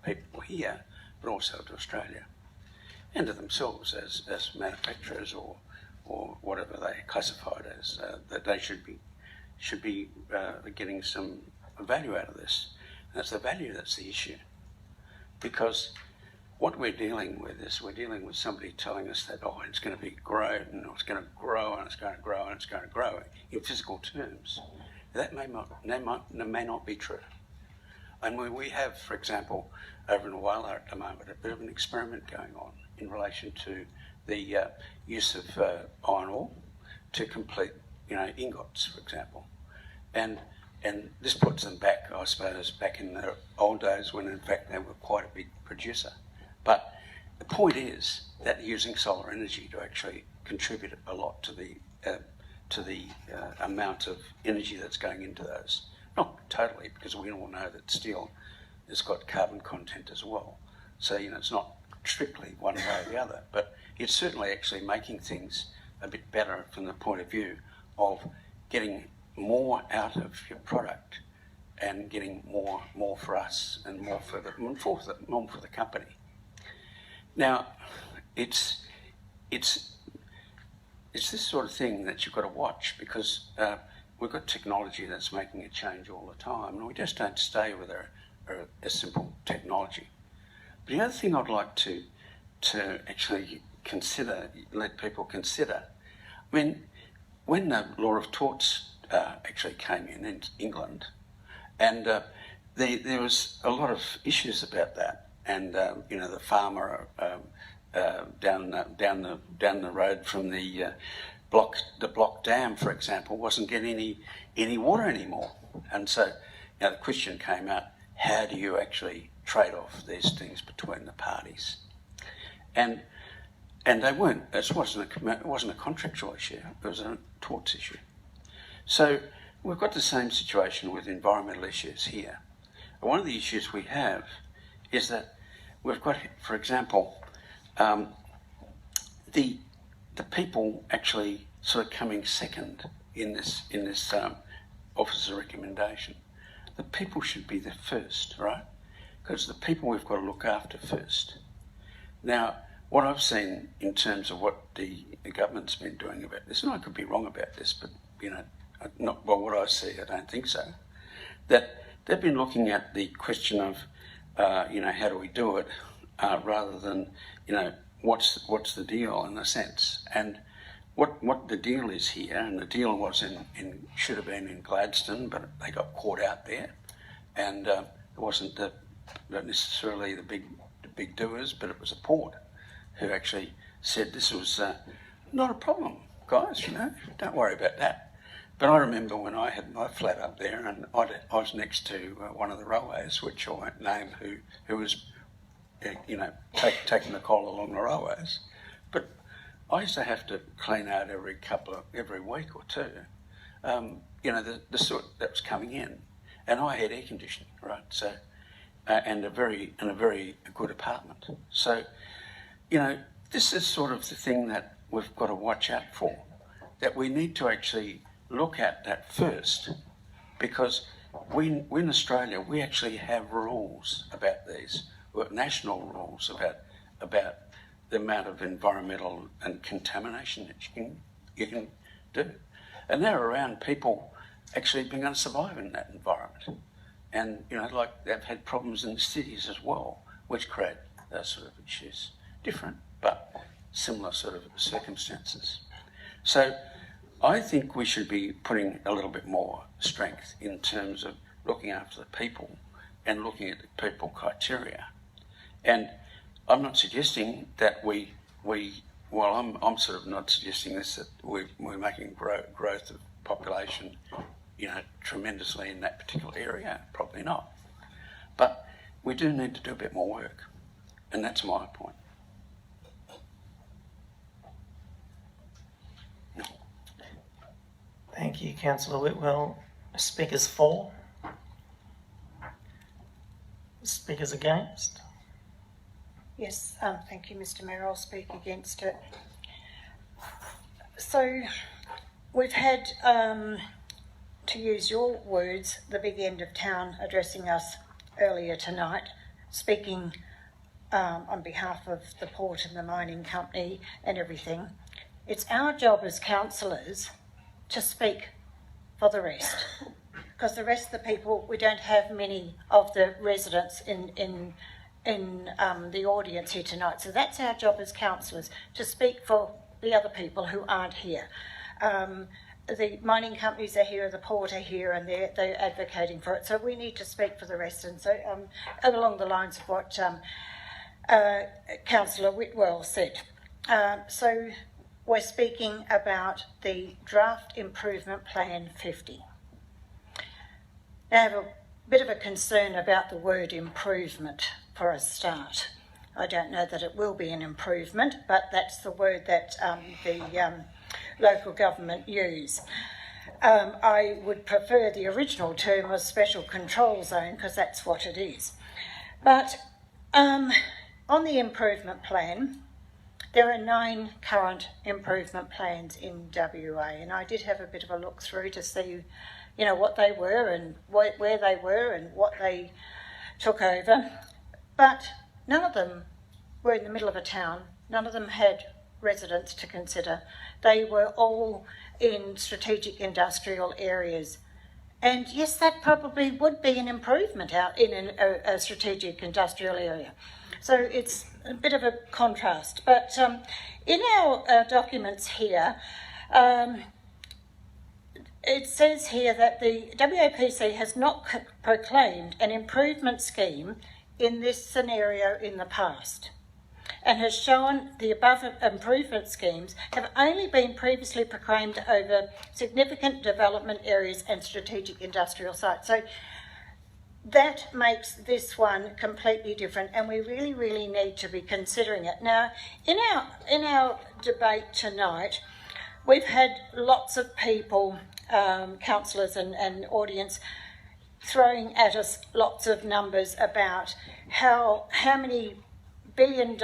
Speaker 13: people here, but also to Australia and to themselves as manufacturers or whatever they classified as, that they should be getting some value out of this. And it's the value that's the issue. Because what we're dealing with is we're dealing with somebody telling us that, it's going to be grown and it's going to grow and it's going to grow and it's going to grow in physical terms. That may not be true. And we have, for example, over in Whyalla at the moment, a bit of an experiment going on in relation to the use of iron ore to complete, ingots, for example. And this puts them back, I suppose, back in the old days when in fact they were quite a big producer. But the point is that they're using solar energy to actually contribute a lot to the amount of energy that's going into those. Not totally, because we all know that steel has got carbon content as well. So, it's not strictly one way or the other, but it's certainly actually making things a bit better from the point of view of getting more out of your product and getting more for us and more for the company. Now, it's this sort of thing that you've got to watch, because we've got technology that's making a change all the time, and we just don't stay with a simple technology. But the other thing I'd like to actually let people consider, when the law of torts actually came in England, and there was a lot of issues about that, and the farmer down the road from the block dam, for example, wasn't getting any water anymore, and so the question came out: how do you actually trade off these things between the parties? And they weren't. It wasn't a contractual issue. It was a torts issue. So we've got the same situation with environmental issues here. And one of the issues we have is that we've got, for example, the people actually sort of coming second in this officer's recommendation. The people should be the first, right? Because the people we've got to look after first. Now, what I've seen in terms of what the government's been doing about this, and I could be wrong about this, but not by what I see, I don't think so. That they've been looking at the question of, how do we do it, rather than, what's the deal in a sense. And what the deal is here, and the deal was should have been in Gladstone, but they got caught out there, and it wasn't not necessarily the big doers, but it was a port who actually said this was not a problem, guys. Don't worry about that. But I remember when I had my flat up there, and I was next to one of the railways, which I won't name, who was, taking the coal along the railways. But I used to have to clean out every week or two, the soot that was coming in, and I had air conditioning, right? So, and a very good apartment. So, this is sort of the thing that we've got to watch out for, that we need to actually look at that first, because we in Australia, we actually have rules about these, national rules about the amount of environmental and contamination that you can do. And they're around people actually being able to survive in that environment. And, like they've had problems in the cities as well, which create those sort of issues. Different, but similar sort of circumstances. So I think we should be putting a little bit more strength in terms of looking after the people and looking at the people criteria. And I'm not suggesting that I'm sort of not suggesting this, that we're making growth of population, tremendously in that particular area. Probably not. But we do need to do a bit more work. And that's my point.
Speaker 1: Thank you, Councillor Whitwell. Speakers for? Speakers against?
Speaker 2: Yes, thank you, Mr. Mayor. I'll speak against it. So, we've had, to use your words, the big end of town addressing us earlier tonight, speaking on behalf of the port and the mining company and everything. It's our job as councillors to speak for the rest, because the rest of the people, we don't have many of the residents in the audience here tonight. So that's our job as councillors, to speak for the other people who aren't here. The mining companies are here, the port are here, and they're advocating for it. So we need to speak for the rest. And so along the lines of what Councillor Whitwell said. So we're speaking about the Draft Improvement Plan 50. Now, I have a bit of a concern about the word improvement for a start. I don't know that it will be an improvement, but that's the word that the local government use. I would prefer the original term of special control zone, because that's what it is. But on the improvement plan, there are 9 current improvement plans in WA, and I did have a bit of a look through to see, what they were and where they were and what they took over. But none of them were in the middle of a town. None of them had residents to consider. They were all in strategic industrial areas. And yes, that probably would be an improvement out in a strategic industrial area. So it's a bit of a contrast. But in our documents here, it says here that the WAPC has not proclaimed an improvement scheme in this scenario in the past, and has shown the above improvement schemes have only been previously proclaimed over significant development areas and strategic industrial sites. So that makes this one completely different, and we really, really need to be considering it. Now, in our debate tonight, we've had lots of people councillors and audience throwing at us lots of numbers about how many $1 billion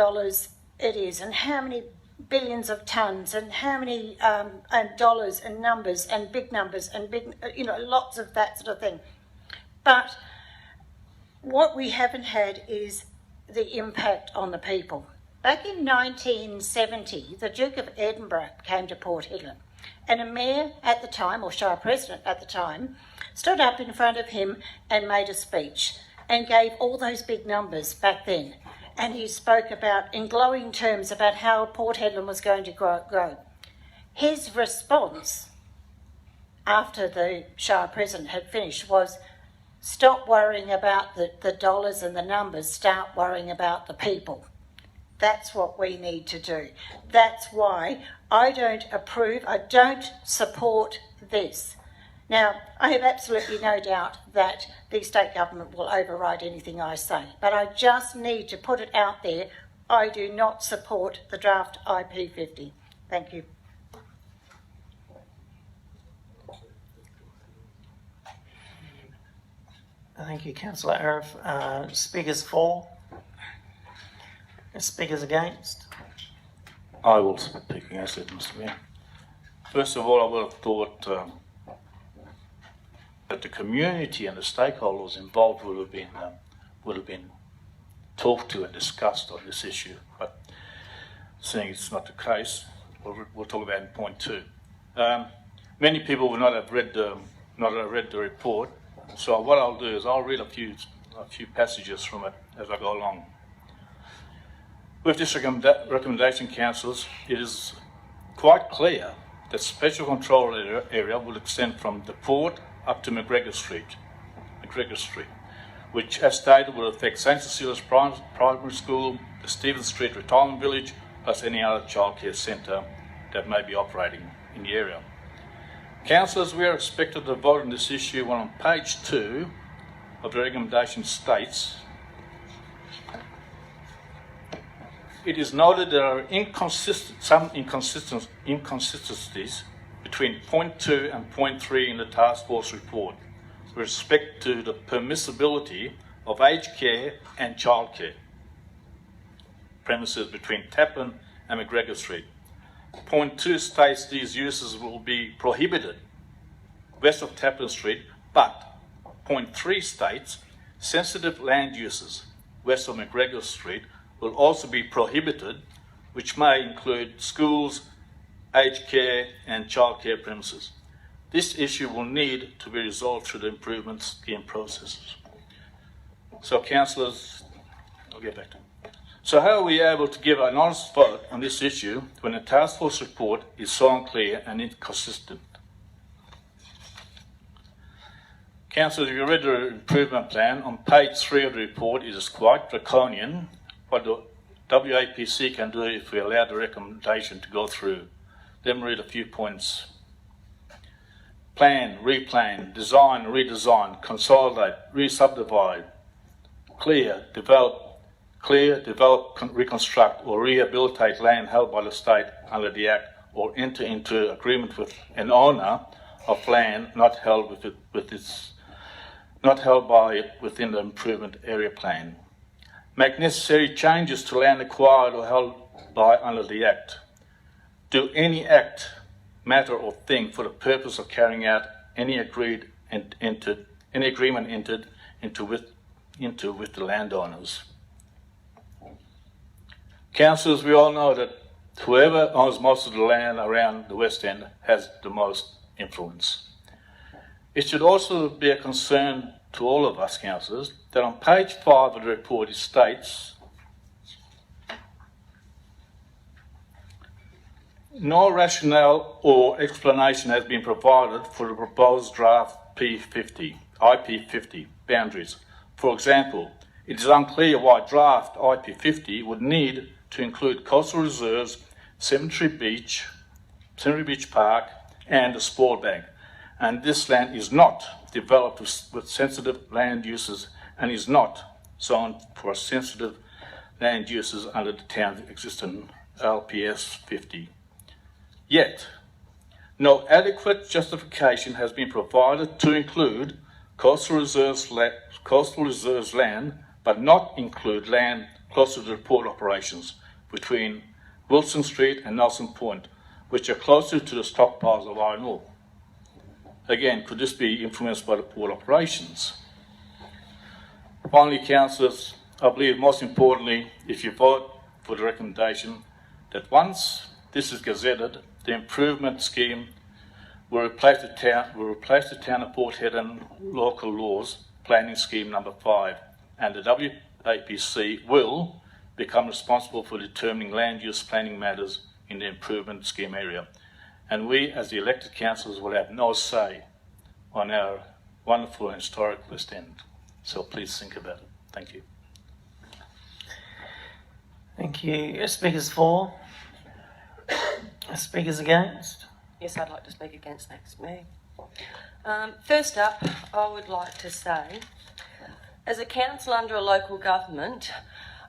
Speaker 2: it is and how many billions of tonnes and how many and dollars and numbers and big numbers and big, lots of that sort of thing. But what we haven't had is the impact on the people. Back in 1970, the Duke of Edinburgh came to Port Hedland, and a mayor at the time, or Shire president at the time, stood up in front of him and made a speech and gave all those big numbers back then. And he spoke about, in glowing terms, about how Port Hedland was going to grow. His response, after the Shire president had finished, was, stop worrying about the dollars and the numbers, start worrying about the people. That's what we need to do. That's why I don't approve, I don't support this. Now, I have absolutely no doubt that the state government will override anything I say, but I just need to put it out there. I do not support the draft IP50. Thank you.
Speaker 1: Thank you, Councillor Arif. Speakers for? Speakers against?
Speaker 9: I will speak against it, Mr. Mayor. First of all, I would have thought that the community and the stakeholders involved would have been talked to and discussed on this issue. But seeing it's not the case, we'll talk about it in point 2. Many people will not have read the report. So what I'll do is I'll read a few passages from it as I go along. With this recommendation, councillors, it is quite clear that special control area will extend from the port up to McGregor Street, which, as stated, will affect St Cecilia's Primary School, the Stephen Street Retirement Village, plus any other childcare centre that may be operating in the area. Councillors, we are expected to vote on this issue when on page 2 of the recommendation states, it is noted there are some inconsistencies between point 2 and point 3 in the task force report with respect to the permissibility of aged care and childcare premises between Taplin and McGregor Street. Point 2 states these uses will be prohibited west of Taplin Street, but point 3 states sensitive land uses west of McGregor Street will also be prohibited, which may include schools, aged care and childcare premises. This issue will need to be resolved through the improvement scheme processes. So, councillors, I'll get back to it. So how are we able to give an honest vote on this issue when the task force report is so unclear and inconsistent? Councillors, if you read the improvement plan, on page 3 of the report, it is quite draconian what the WAPC can do if we allow the recommendation to go through. Let me read a few points. Plan, replan, design, redesign, consolidate, re-subdivide, clear, develop, reconstruct or rehabilitate land held by the state under the Act, or enter into agreement with an owner of land not held within the improvement area plan. Make necessary changes to land acquired or held by under the Act. Do any act, matter or thing for the purpose of carrying out any agreement entered into with the landowners. Councillors, we all know that whoever owns most of the land around the West End has the most influence. It should also be a concern to all of us, councillors, that on page 5 of the report it states, no rationale or explanation has been provided for the proposed draft IP50 boundaries. For example, it is unclear why draft IP50 would need to include coastal reserves, Cemetery Beach Park, and the Sport Bank. And this land is not developed with sensitive land uses and is not zoned for sensitive land uses under the town's existing LPS 50. Yet, No adequate justification has been provided to include coastal reserves land, but not include land closer to the port operations between Wilson Street and Nelson Point, which are closer to the stockpiles of iron ore. Again, could this be influenced by the port operations? Finally, councillors, I believe most importantly, if you vote for the recommendation, that once this is gazetted, the improvement scheme will replace the town of Port Hedland local laws planning scheme number 5, and the WAPC will become responsible for determining land use planning matters in the improvement scheme area. And we, as the elected councillors, will have no say on our wonderful and historic West End. So please think about it. Thank you.
Speaker 1: Thank you. Speakers for? Speakers against?
Speaker 14: Yes, I'd like to speak against next me. First up, I would like to say, as a council under a local government,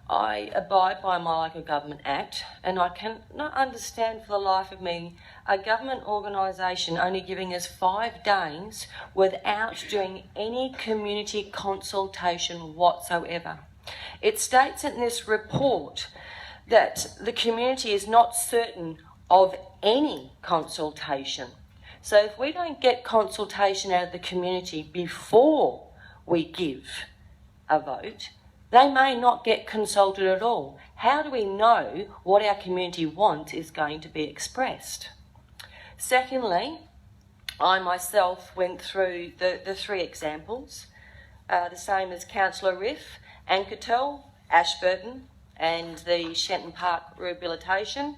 Speaker 14: I abide by my Local Government Act, and I cannot understand for the life of me a government organisation only giving us 5 days without doing any community consultation whatsoever. It states in this report that the community is not certain of any consultation. So if we don't get consultation out of the community before we give a vote, they may not get consulted at all. How do we know what our community wants is going to be expressed? Secondly, I myself went through the 3 examples, the same as Councillor Riff, Anketel, Ashburton, and the Shenton Park rehabilitation.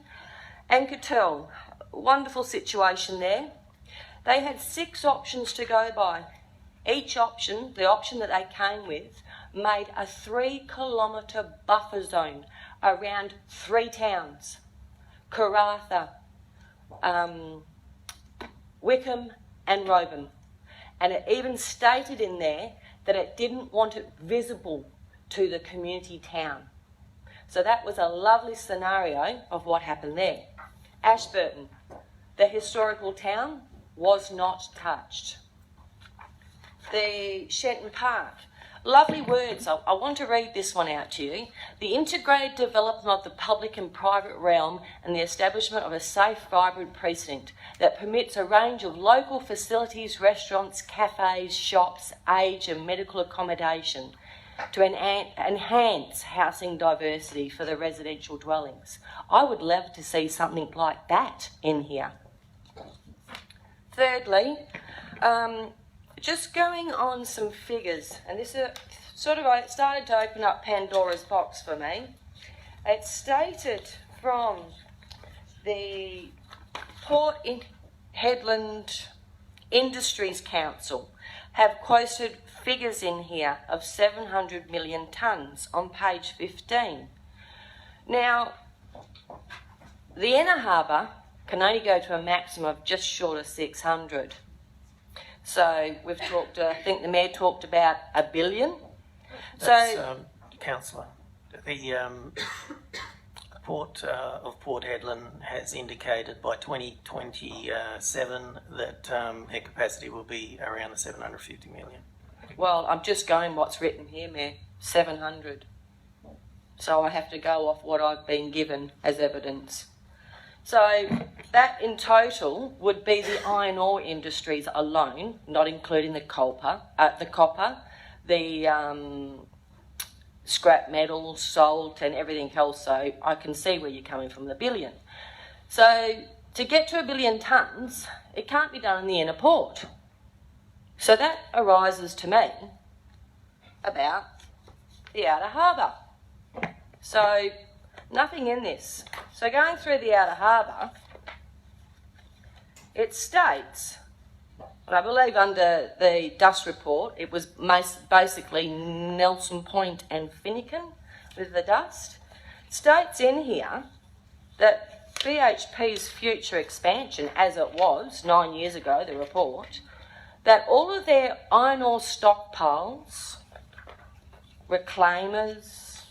Speaker 14: Anketel, wonderful situation there. They had 6 options to go by. Each option, the option that they came with, made a 3-kilometre buffer zone around 3 towns: Karratha, Wickham and Roebourne. And it even stated in there that it didn't want it visible to the community town. So that was a lovely scenario of what happened there. Ashburton, the historical town, was not touched. The Shenton Park, lovely words. I want to read this one out to you. The integrated development of the public and private realm and the establishment of a safe, vibrant precinct that permits a range of local facilities, restaurants, cafes, shops, aged and medical accommodation to enhance housing diversity for the residential dwellings. I would love to see something like that in here. Thirdly, just going on some figures, and this is it started to open up Pandora's box for me. It's stated from the Port Hedland Industries Council have quoted figures in here of 700 million tonnes on page 15. Now, the Inner Harbour can only go to a maximum of just short of 600. So we've talked, I think the Mayor talked about $1 billion.
Speaker 1: Councillor, the Port of Port Hedland has indicated by 2027 that their capacity will be around the 750 million.
Speaker 14: Well, I'm just going what's written here, Mayor, 700. So I have to go off what I've been given as evidence. So that in total would be the iron ore industries alone, not including the copper, the scrap metals, salt and everything else. So I can see where you're coming from, the billion. So to get to 1 billion tonnes, it can't be done in the inner port. So that arises to me about the outer harbour. So nothing in this. So going through the outer harbour, it states, and I believe under the dust report, it was basically Nelson Point and Finucane with the dust. It states in here that BHP's future expansion, as it was 9 years ago, the report, that all of their iron ore stockpiles, reclaimers,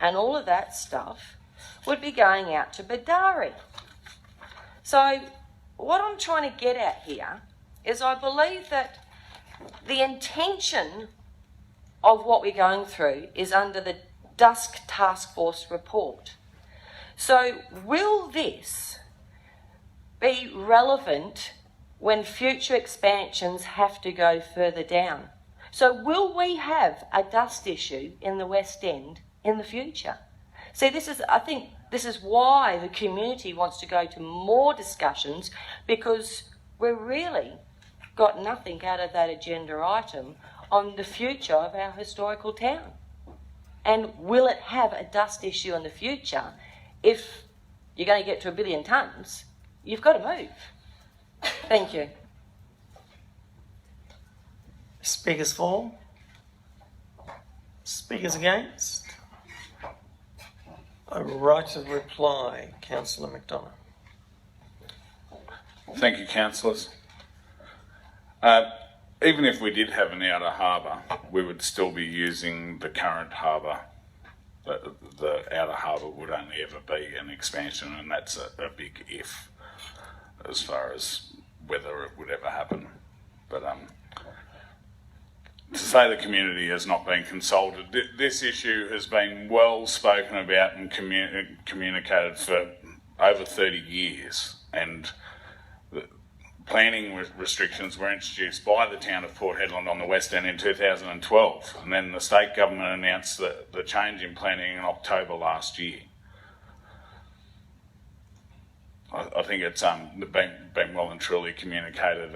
Speaker 14: and all of that stuff would be going out to Badari. So what I'm trying to get at here is I believe that the intention of what we're going through is under the Dusk Task Force report. So will this be relevant when future expansions have to go further down? So will we have a dust issue in the West End in the future? See, I think this is why the community wants to go to more discussions, because we've really got nothing out of that agenda item on the future of our historical town. And will it have a dust issue in the future? If you're going to get to 1 billion tonnes, you've got to move. Thank you.
Speaker 1: Speakers for? Speakers against? A right of reply, Councillor McDonough.
Speaker 11: Thank you, councillors. Even if we did have an outer harbour, we would still be using the current harbour. The outer harbour would only ever be an expansion, and that's a big if as far as whether it would ever happen. But to say the community has not been consulted, this issue has been well spoken about and communicated for over 30 years, and planning restrictions were introduced by the town of Port Hedland on the West End in 2012, and then the state government announced the change in planning in October last year. I think it's been well and truly communicated.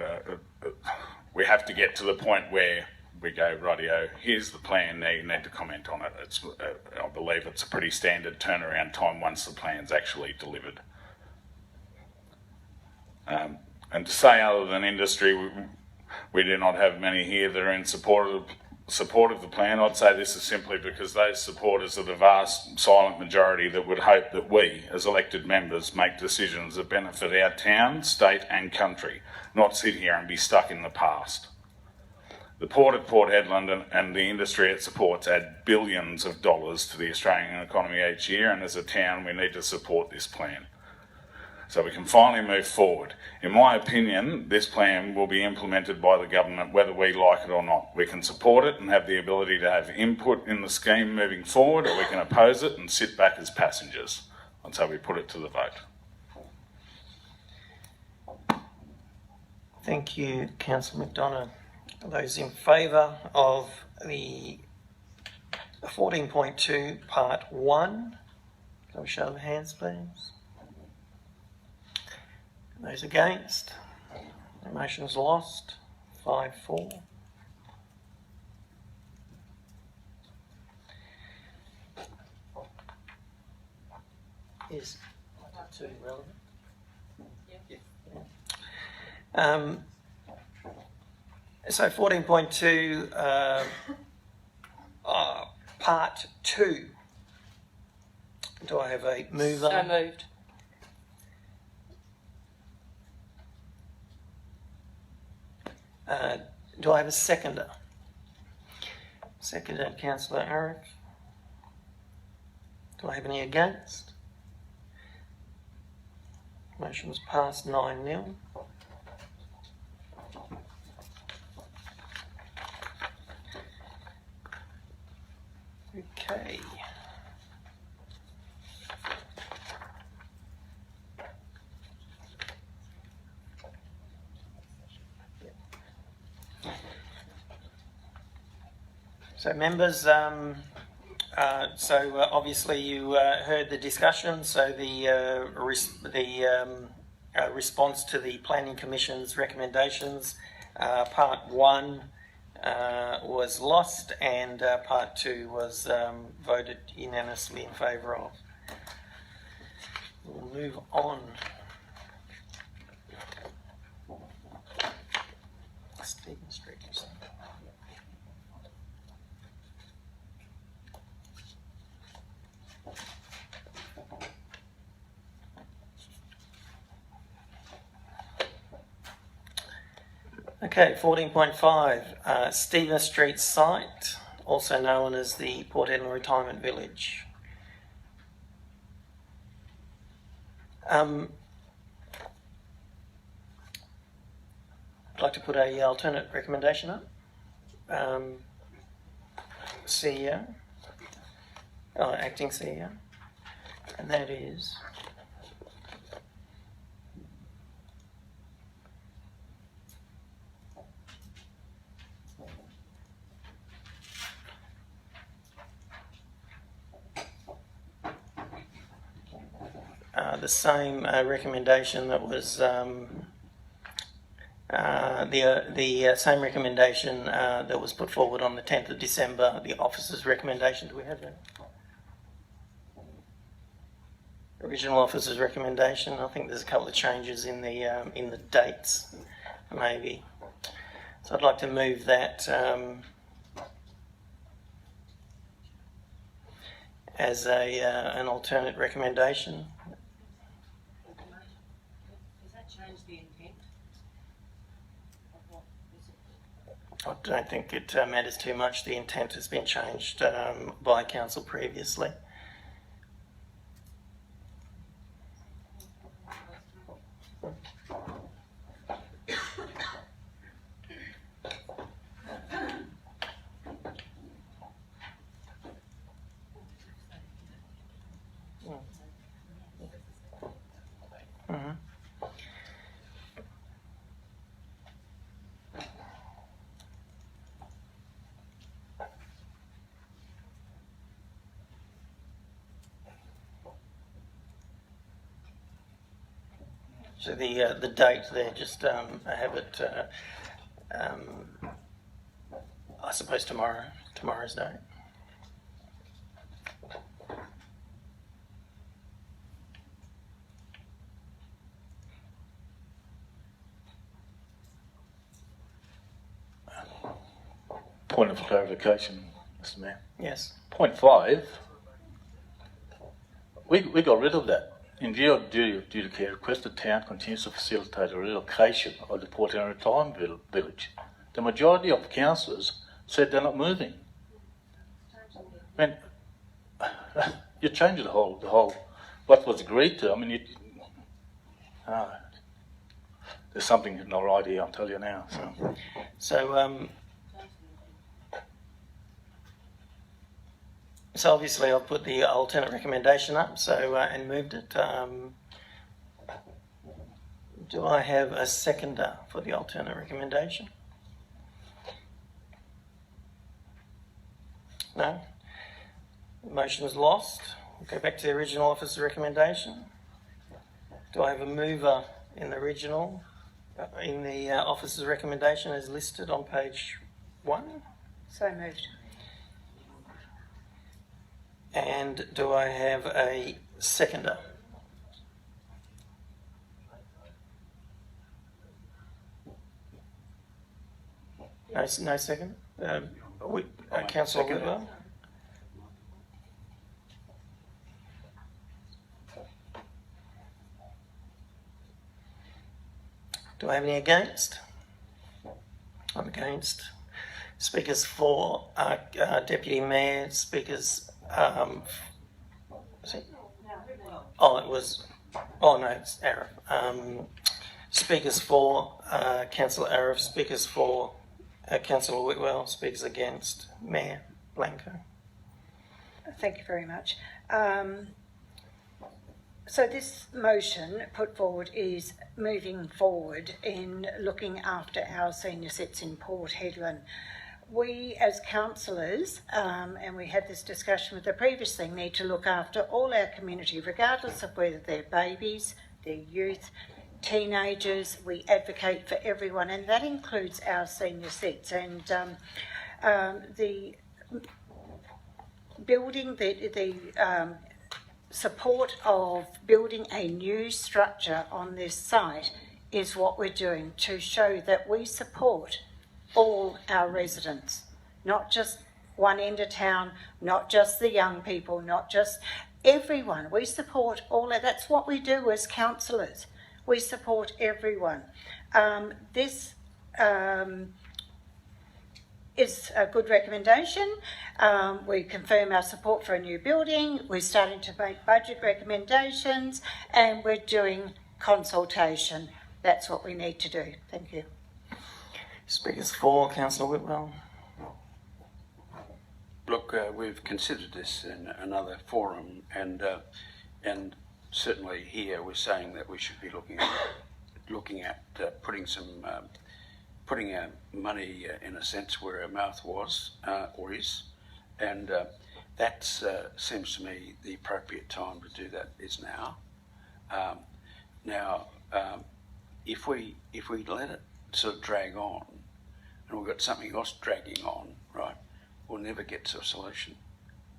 Speaker 11: We have to get to the point where we go, rightio, here's the plan, now you need to comment on it. I believe it's a pretty standard turnaround time once the plan's actually delivered. And to say other than industry, we do not have many here that are in support of the plan. I'd say this is simply because those supporters are the vast silent majority that would hope that we, as elected members, make decisions that benefit our town, state and country, not sit here and be stuck in the past. The Port of Port Hedland and the industry it supports add billions of dollars to the Australian economy each year, and as a town we need to support this plan so we can finally move forward. In my opinion, this plan will be implemented by the government whether we like it or not. We can support it and have the ability to have input in the scheme moving forward, or we can oppose it and sit back as passengers. And so we put it to the vote.
Speaker 1: Thank you, Councillor McDonough. Those in favour of the 14.2 Part 1, can we show of hands, please? Those against? The motion's lost. 5-4. Is Part 2 relevant? Yeah. So 14.2, Part 2. Do I have a mover?
Speaker 14: So moved.
Speaker 1: Do I have a seconder? Seconded, Councillor Arick. Do I have any against? Motion's passed 9-0. Okay. So members, obviously you heard the discussion. So the response to the Planning Commission's recommendations, Part 1 was lost, and Part 2 was voted unanimously in favour of. We'll move on. Stephen Street. Okay, 14.5, Stephen Street site, also known as the Port Hedland Retirement Village. like to put a alternate recommendation up. CEO, acting CEO, and that is the same recommendation that was the same recommendation that was put forward on the 10th of December, the officer's recommendation. Do we have that? Original officer's recommendation. I think there's a couple of changes in the dates, maybe. So I'd like to move that as an alternate recommendation.
Speaker 14: Does that change the intent?
Speaker 1: I don't think it matters too much. The intent has been changed by council previously. So the date there, just I have it, I suppose tomorrow's date.
Speaker 9: Point of clarification, Mr. Mayor.
Speaker 1: Yes.
Speaker 9: Point 5, we got rid of that. In view of due to care, request the town continues to facilitate a relocation of the Port Henry Retirement Village. The majority of councillors said they're not moving. I mean, you change the whole, what was agreed to. I mean, there's something not right here, I'll tell you now.
Speaker 1: So obviously I've put the alternate recommendation up, and moved it. Do I have a seconder for the alternate recommendation? No? The motion is lost. We'll go back to the original officer's recommendation. Do I have a mover in the original, in the officer's recommendation as listed on page 1?
Speaker 2: So moved.
Speaker 1: And do I have a seconder? No second? Councillor Whitwell? Do I have any against? I'm against. Speakers for Deputy Mayor, speakers... it's Arif. Speakers for Councillor Arif, speakers for Councillor Whitwell, speakers against Mayor Blanco.
Speaker 2: Thank you very much. So this motion put forward is moving forward in looking after our senior cits in Port Hedland. We as councillors, and we had this discussion with the previous thing, need to look after all our community, regardless of whether they're babies, they're youth, teenagers. We advocate for everyone, and that includes our senior cits. And the building, the support of building a new structure on this site is what we're doing to show that we support all our residents, not just one end of town, not just the young people, not just everyone. We support all of that's what we do as councillors. We support everyone. This is a good recommendation. We confirm our support for a new building. We're starting to make budget recommendations, and we're doing consultation. That's what we need to do. Thank you.
Speaker 1: Speakers for, Councillor Whitwell.
Speaker 13: Look, we've considered this in another forum, and certainly here we're saying that we should be looking at putting some putting money in a sense where our mouth was or is, and that seems to me the appropriate time to do that is now. If we let it sort of drag on, and we've got something else dragging on, right, we'll never get to a solution.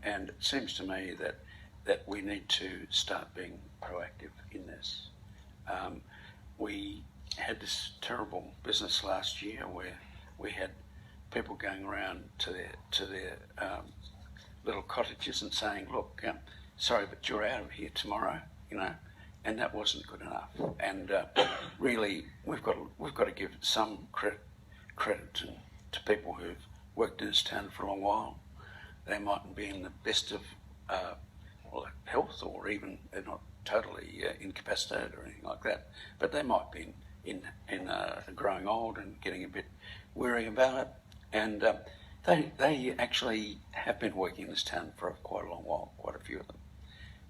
Speaker 13: And it seems to me that we need to start being proactive in this. We had this terrible business last year where we had people going around to their little cottages and saying, look, sorry, but you're out of here tomorrow, you know, and that wasn't good enough. And really, we've got to give some credit to people who've worked in this town for a long while. They mightn't be in the best of health, or even they're not totally incapacitated or anything like that, but they might be in growing old and getting a bit weary about it. And they actually have been working in this town for quite a long while, quite a few of them,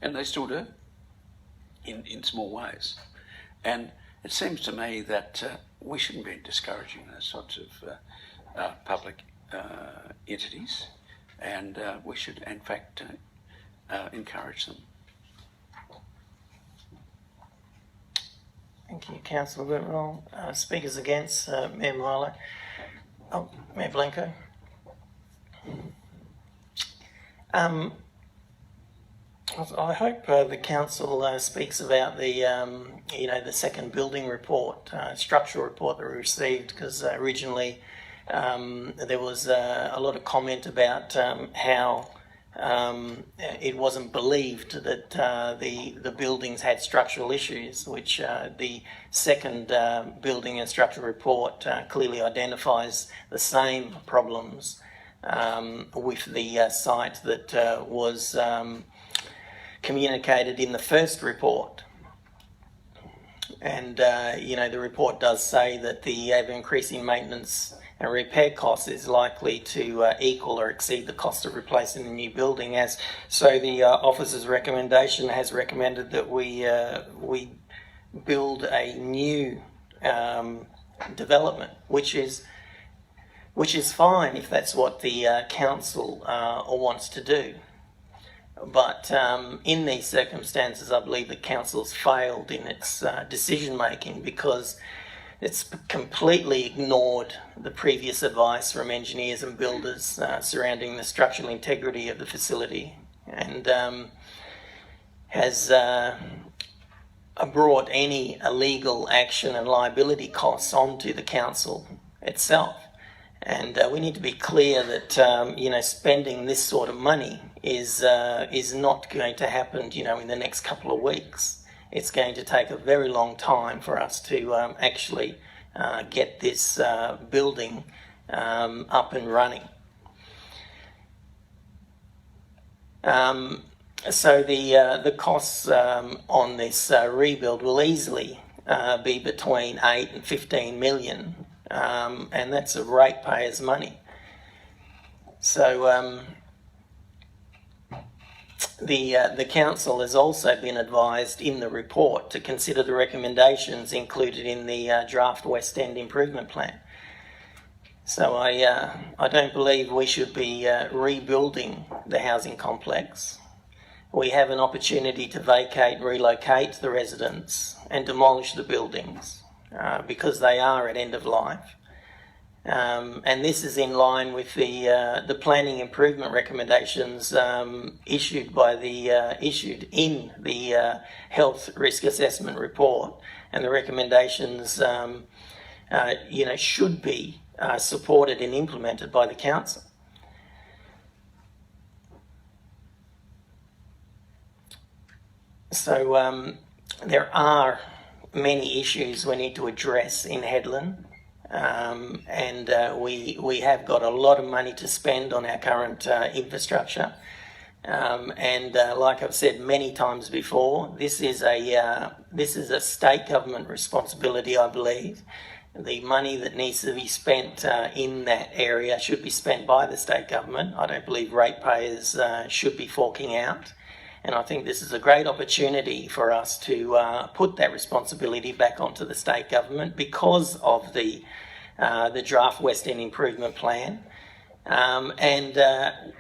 Speaker 13: and they still do in small ways. And it seems to me that we shouldn't be discouraging those sorts of public entities, and we should in fact encourage them.
Speaker 1: Thank you, Councillor Whitwell. Speakers against, Mayor Myler. Oh, Mayor Blanco. I hope the council speaks about the, the second building report, structural report that we received, because originally there was a lot of comment about how it wasn't believed that the buildings had structural issues, which the second building and structural report clearly identifies the same problems with the site that was communicated in the first report. And, the report does say that the ever-increasing maintenance and repair cost is likely to equal or exceed the cost of replacing the new building. So the officer's recommendation has recommended that we build a new development, which is fine if that's what the council wants to do. But in these circumstances, I believe the council's failed in its decision making, because it's completely ignored the previous advice from engineers and builders surrounding the structural integrity of the facility, and has brought any illegal action and liability costs onto the council itself. And we need to be clear that spending this sort of money is not going to happen in the next couple of weeks. It's going to take a very long time for us to actually get this building up and running. So the costs on this rebuild will easily be between 8 and 15 million, and that's a ratepayer's money. So the council has also been advised in the report to consider the recommendations included in the draft West End improvement plan. So I don't believe we should be rebuilding the housing complex. We have an opportunity to vacate, relocate the residents and demolish the buildings because they are at end of life. And this is in line with the planning improvement recommendations issued in the health risk assessment report, and the recommendations should be supported and implemented by the council. So there are many issues we need to address in Hedland. And we have got a lot of money to spend on our current infrastructure, and like I've said many times before, this is a state government responsibility, I believe, the money that needs to be spent in that area should be spent by the state government. I don't believe ratepayers should be forking out. And I think this is a great opportunity for us to put that responsibility back onto the state government because of the draft West End Improvement Plan.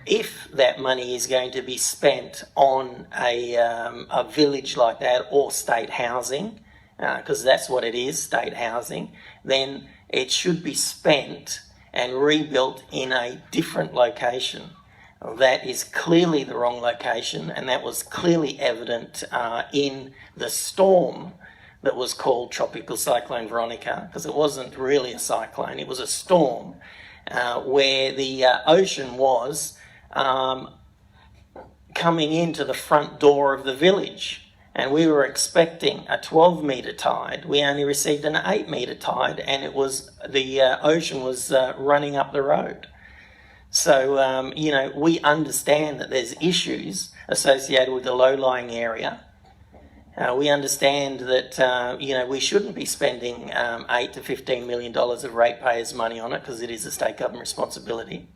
Speaker 1: If that money is going to be spent on a village like that or state housing, because that's what it is, state housing, then it should be spent and rebuilt in a different location. That is clearly the wrong location, and that was clearly evident in the storm that was called Tropical Cyclone Veronica, because it wasn't really a cyclone, it was a storm where the ocean was coming into the front door of the village. And we were expecting a 12-metre tide. We only received an 8-metre tide, and it was the ocean was running up the road. So, we understand that there's issues associated with the low-lying area. We understand that, we shouldn't be spending $8 to $15 million of ratepayers' money on it because it is a state government responsibility.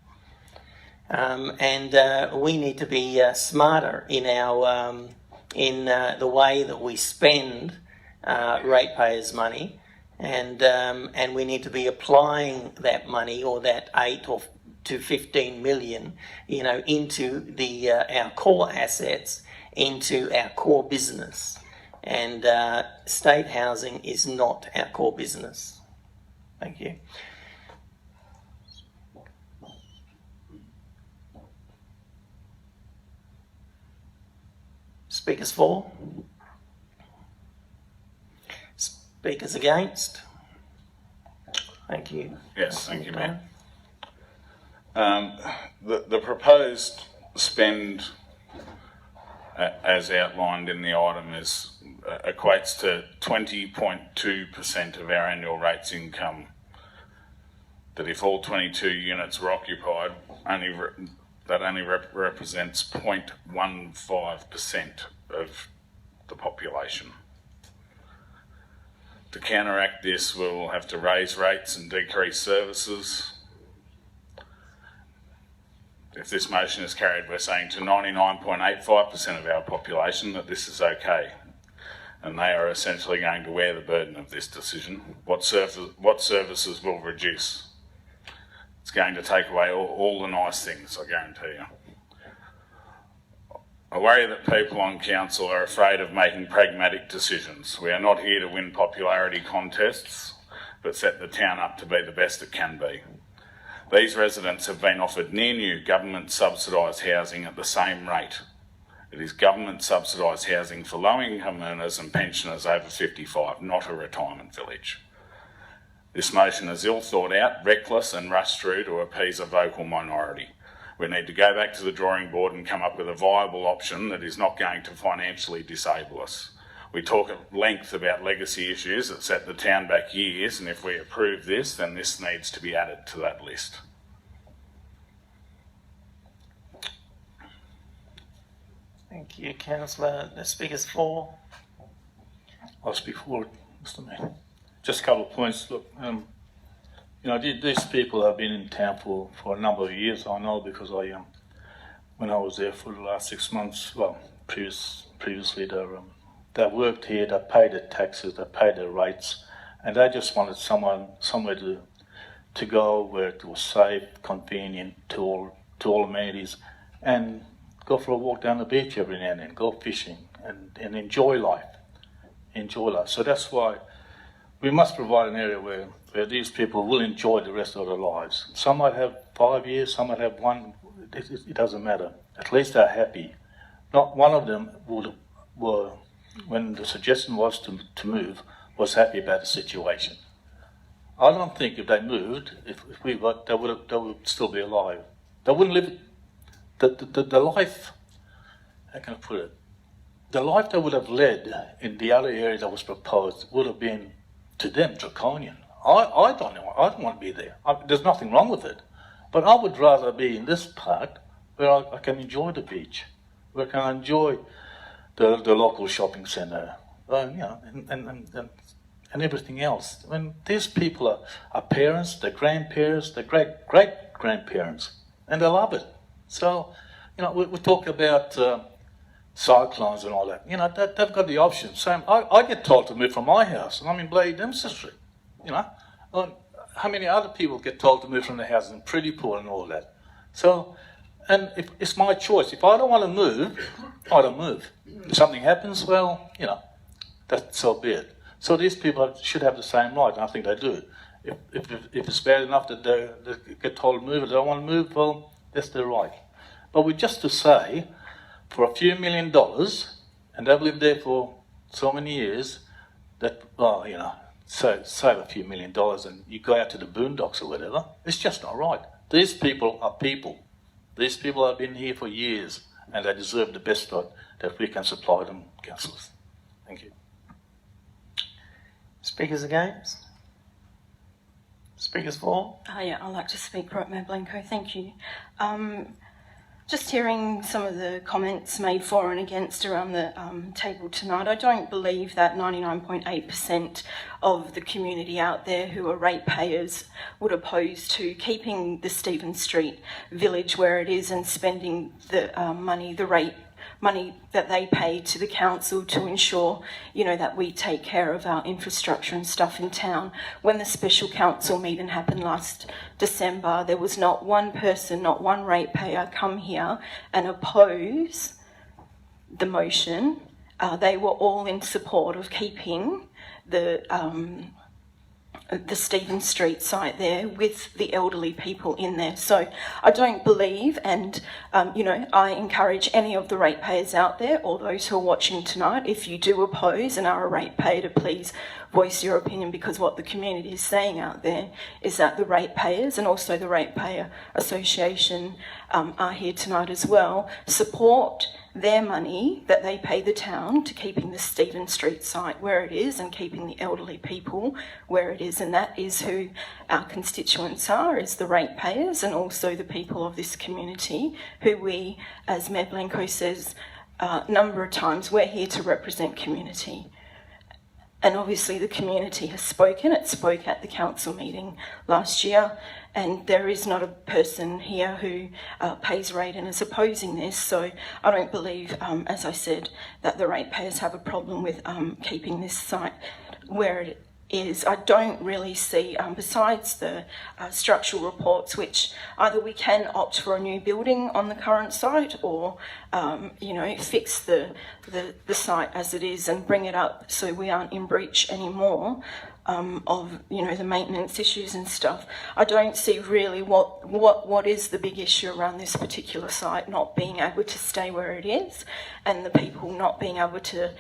Speaker 1: We need to be smarter in our the way that we spend ratepayers' money, and we need to be applying that money, or that 8 to 15 million, into our core assets, into our core business. And state housing is not our core business. Thank you. Speakers for? Speakers against? Thank you.
Speaker 11: Yes, thank you, Mayor. The proposed spend, as outlined in the item, equates to 20.2% of our annual rates income. That if all 22 units were occupied, that only represents 0.15% of the population. To counteract this, we will have to raise rates and decrease services. If this motion is carried, we're saying to 99.85% of our population that this is okay, and they are essentially going to wear the burden of this decision. What services will reduce? It's going to take away all the nice things, I guarantee you. I worry that people on council are afraid of making pragmatic decisions. We are not here to win popularity contests, but set the town up to be the best it can be. These residents have been offered near new government subsidised housing at the same rate. It is government subsidised housing for low income earners and pensioners over 55, not a retirement village. This motion is ill thought out, reckless and rushed through to appease a vocal minority. We need to go back to the drawing board and come up with a viable option that is not going to financially disable us. We talk at length about legacy issues that set the town back years, and if we approve this, then this needs to be added to that list.
Speaker 1: Thank you, Councillor. The speakers for?
Speaker 9: I'll speak for it, Mr. Mayor. Just a couple of points. Look, these people have been in town for a number of years. I know because when I was there for the last 6 months, previously they worked here, they paid their taxes, they paid their rates, and they just wanted somewhere to go where it was safe, convenient to all amenities, and go for a walk down the beach every now and then, go fishing, and enjoy life. So that's why we must provide an area where these people will enjoy the rest of their lives. Some might have 5 years, some might have 1. It doesn't matter. At least they're happy. Not one of them were, when the suggestion was to move, was happy about the situation. I don't think if they moved, they would still be alive. They wouldn't live the life. How can I put it? The life they would have led in the other area that was proposed would have been, to them, draconian. I don't know. I don't want to be there. There's nothing wrong with it, but I would rather be in this part where I can enjoy the beach, where I can enjoy the local shopping centre, and and everything else. I mean, these people are parents, they're grandparents, they're great-great-grandparents, and they love it. So, you know, we talk about cyclones and all that. You know, they've got the option. So I get told to move from my house, and I'm in bloody Dempsey Street, you know. How many other people get told to move from their houses in Prettypool and all that? So, and if it's my choice. If I don't want to move, I don't move. If something happens, well, you know, so be it. So these people should have the same right, and I think they do. If it's bad enough that they get told to move and they don't want to move, well, that's their right. But we're just to say, for a few $1 million, and they've lived there for so many years, that, well, you know, save a few $1 million and you go out to the boondocks or whatever, it's just not right. These people are people. These people have been here for years, and they deserve the best that we can supply them, councillors. Thank you.
Speaker 1: Speakers against? Speakers for?
Speaker 10: Yeah, I'd like to speak, right, Mayor Blanco, thank you. Just hearing some of the comments made for and against around the table tonight, I don't believe that 99.8% of the community out there who are ratepayers would oppose to keeping the Stephen Street village where it is and spending the money that they pay to the council to ensure, you know, that we take care of our infrastructure and stuff in town. When the special council meeting happened last December, there was not one person, not one ratepayer come here and oppose the motion. They were all in support of keeping the Stephen Street site there with the elderly people in there. So I don't believe, and you know, I encourage any of the ratepayers out there or those who are watching tonight, if you do oppose and are a ratepayer, to please voice your opinion, because what the community is saying out there is that the ratepayers and also the Ratepayer Association are here tonight as well, support their money that they pay the town to keeping the Stephen Street site where it is and keeping the elderly people where it is, and that is who our constituents are, is the ratepayers and also the people of this community who we, as Mayor Blanco says a number of times, we're here to represent community. And obviously the community has spoken. It spoke at the council meeting last year, and there is not a person here who pays rate and is opposing this. So I don't believe, as I said, that the ratepayers have a problem with keeping this site where it is. I don't really see, besides the structural reports, which either we can opt for a new building on the current site or, you know, fix the site as it is and bring it up so we aren't in breach anymore of, you know, the maintenance issues and stuff. I don't see really what is the big issue around this particular site not being able to stay where it is and the people not being able to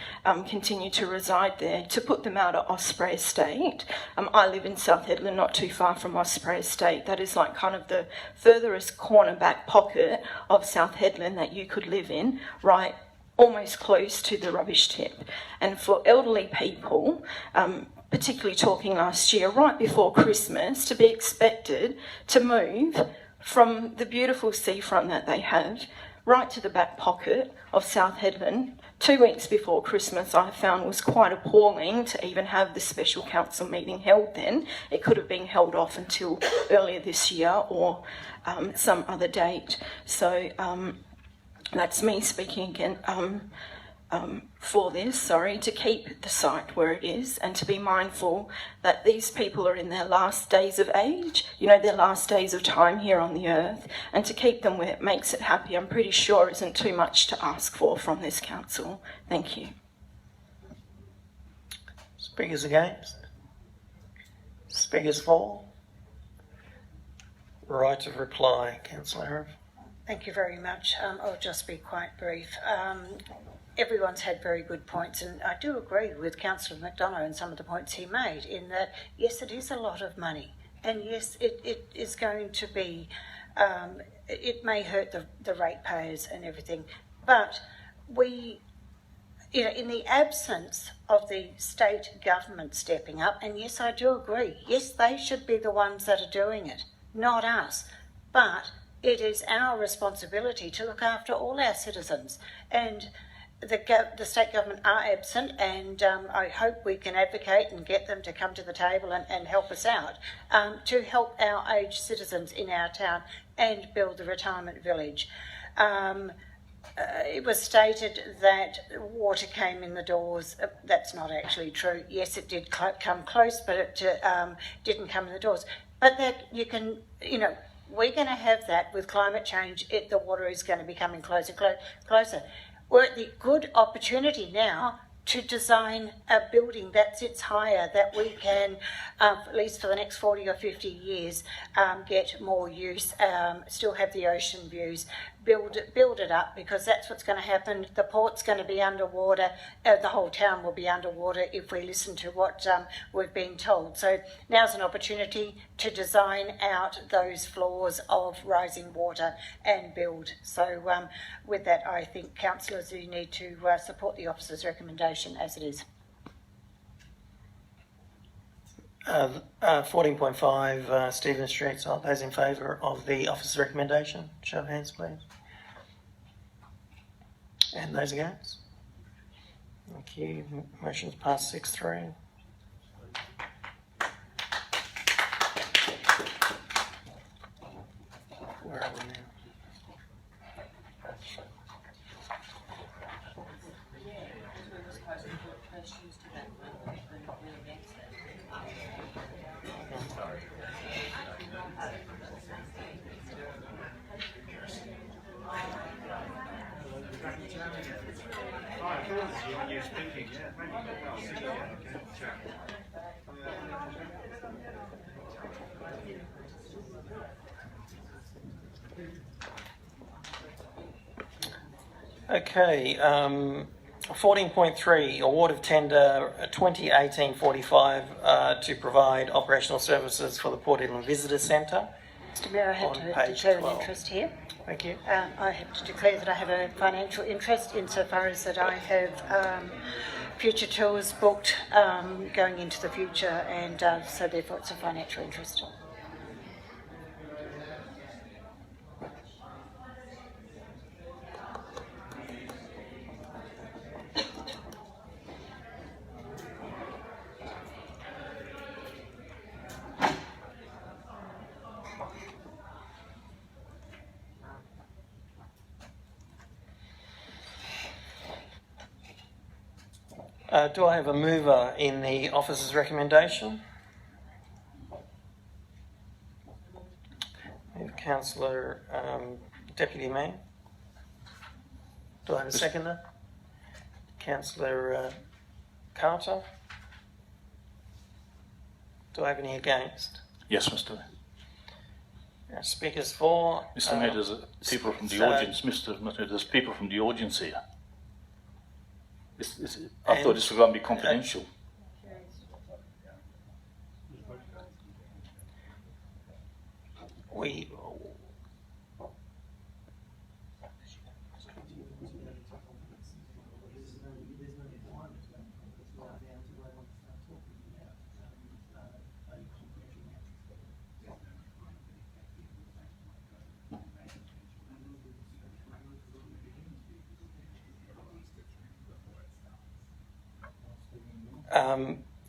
Speaker 10: continue to reside there. To put them out at Osprey Estate, I live in South Hedland, not too far from Osprey Estate. That is like kind of the furthest corner back pocket of South Hedland that you could live in, right almost close to the rubbish tip. And for elderly people, particularly talking last year, right before Christmas, to be expected to move from the beautiful seafront that they have right to the back pocket of South Hedland 2 weeks before Christmas, I found was quite appalling to even have the special council meeting held then. It could have been held off until earlier this year or some other date. So that's me speaking again. For this, to keep the site where it is and to be mindful that these people are in their last days of age, you know, their last days of time here on the earth, and to keep them where it makes it happy, I'm pretty sure isn't too much to ask for from this council. Thank you.
Speaker 1: Speakers against? Speakers for? Right of reply, Councillor Arif.
Speaker 2: Thank you very much. I'll just be quite brief. Everyone's had very good points, and I do agree with Councillor McDonough and some of the points he made in that, yes, it is a lot of money, and yes, it is going to be, it may hurt the ratepayers and everything, but we, you know, in the absence of the state government stepping up, and yes, I do agree, yes, they should be the ones that are doing it, not us, but it is our responsibility to look after all our citizens. And the state government are absent, and I hope we can advocate and get them to come to the table and help us out to help our aged citizens in our town and build the retirement village. It was stated that water came in the doors. That's not actually true. Yes, it did come close, but it didn't come in the doors. But that you can, we're going to have that with climate change. The water is going to be coming closer. We're at the good opportunity now to design a building that sits higher, that we can, at least for the next 40 or 50 years, get more use, still have the ocean views, build it up, because that's what's going to happen. The port's going to be underwater. The whole town will be underwater if we listen to what we've been told. So now's an opportunity to design out those floors of rising water and build. So with that, I think councillors, you need to support the officer's recommendation as it is.
Speaker 1: 14.5 Stephen Street. All those in favour of the officer's recommendation, show of hands, please. And those against? Thank you. Motion's passed 6-3. Where are we now? Okay, 14.3, award of tender 2018-45 to provide operational services for the Port Hedland Visitor Centre.
Speaker 2: Mr Mayor, I have to
Speaker 1: page
Speaker 2: declare
Speaker 1: 12.
Speaker 2: an interest here.
Speaker 1: Thank you.
Speaker 2: I have to declare that I have a financial interest insofar as that I have future tours booked going into the future, and so therefore it's a financial interest.
Speaker 1: Do I have a mover in the officer's recommendation? Councillor Deputy Mayor. Do I have a seconder? Councillor Carter. Do I have any against?
Speaker 9: Yes, Mr. Mayor.
Speaker 1: Speakers for.
Speaker 9: Mr. Mayor, there's people from the audience. Mr. Mayor, there's people from the audience here. I thought this was going to be confidential.
Speaker 1: We.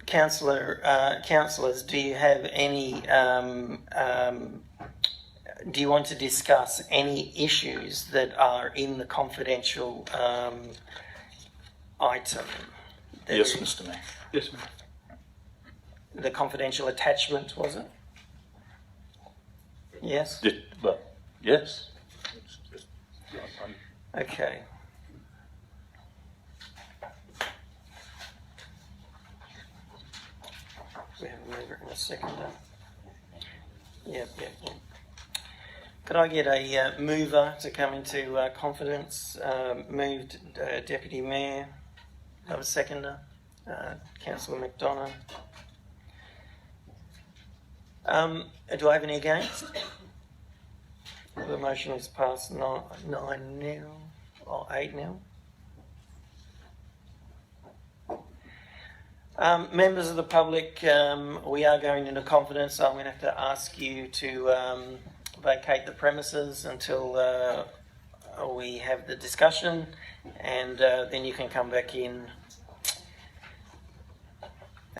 Speaker 1: Councillors, do you have any? Do you want to discuss any issues that are in the confidential item?
Speaker 9: Yes, Mr. Mayor. Yes, Mayor.
Speaker 1: The confidential attachment, was it? Yes.
Speaker 9: Yes.
Speaker 1: Okay. We have a mover in a second. Yep. Could I get a mover to come into confidence? Moved Deputy Mayor. I have a seconder. Councillor McDonough. Do I have any against? The motion is passed 9-0 or 8-0. Members of the public, we are going into confidence, so I'm going to have to ask you to vacate the premises until we have the discussion, and then you can come back in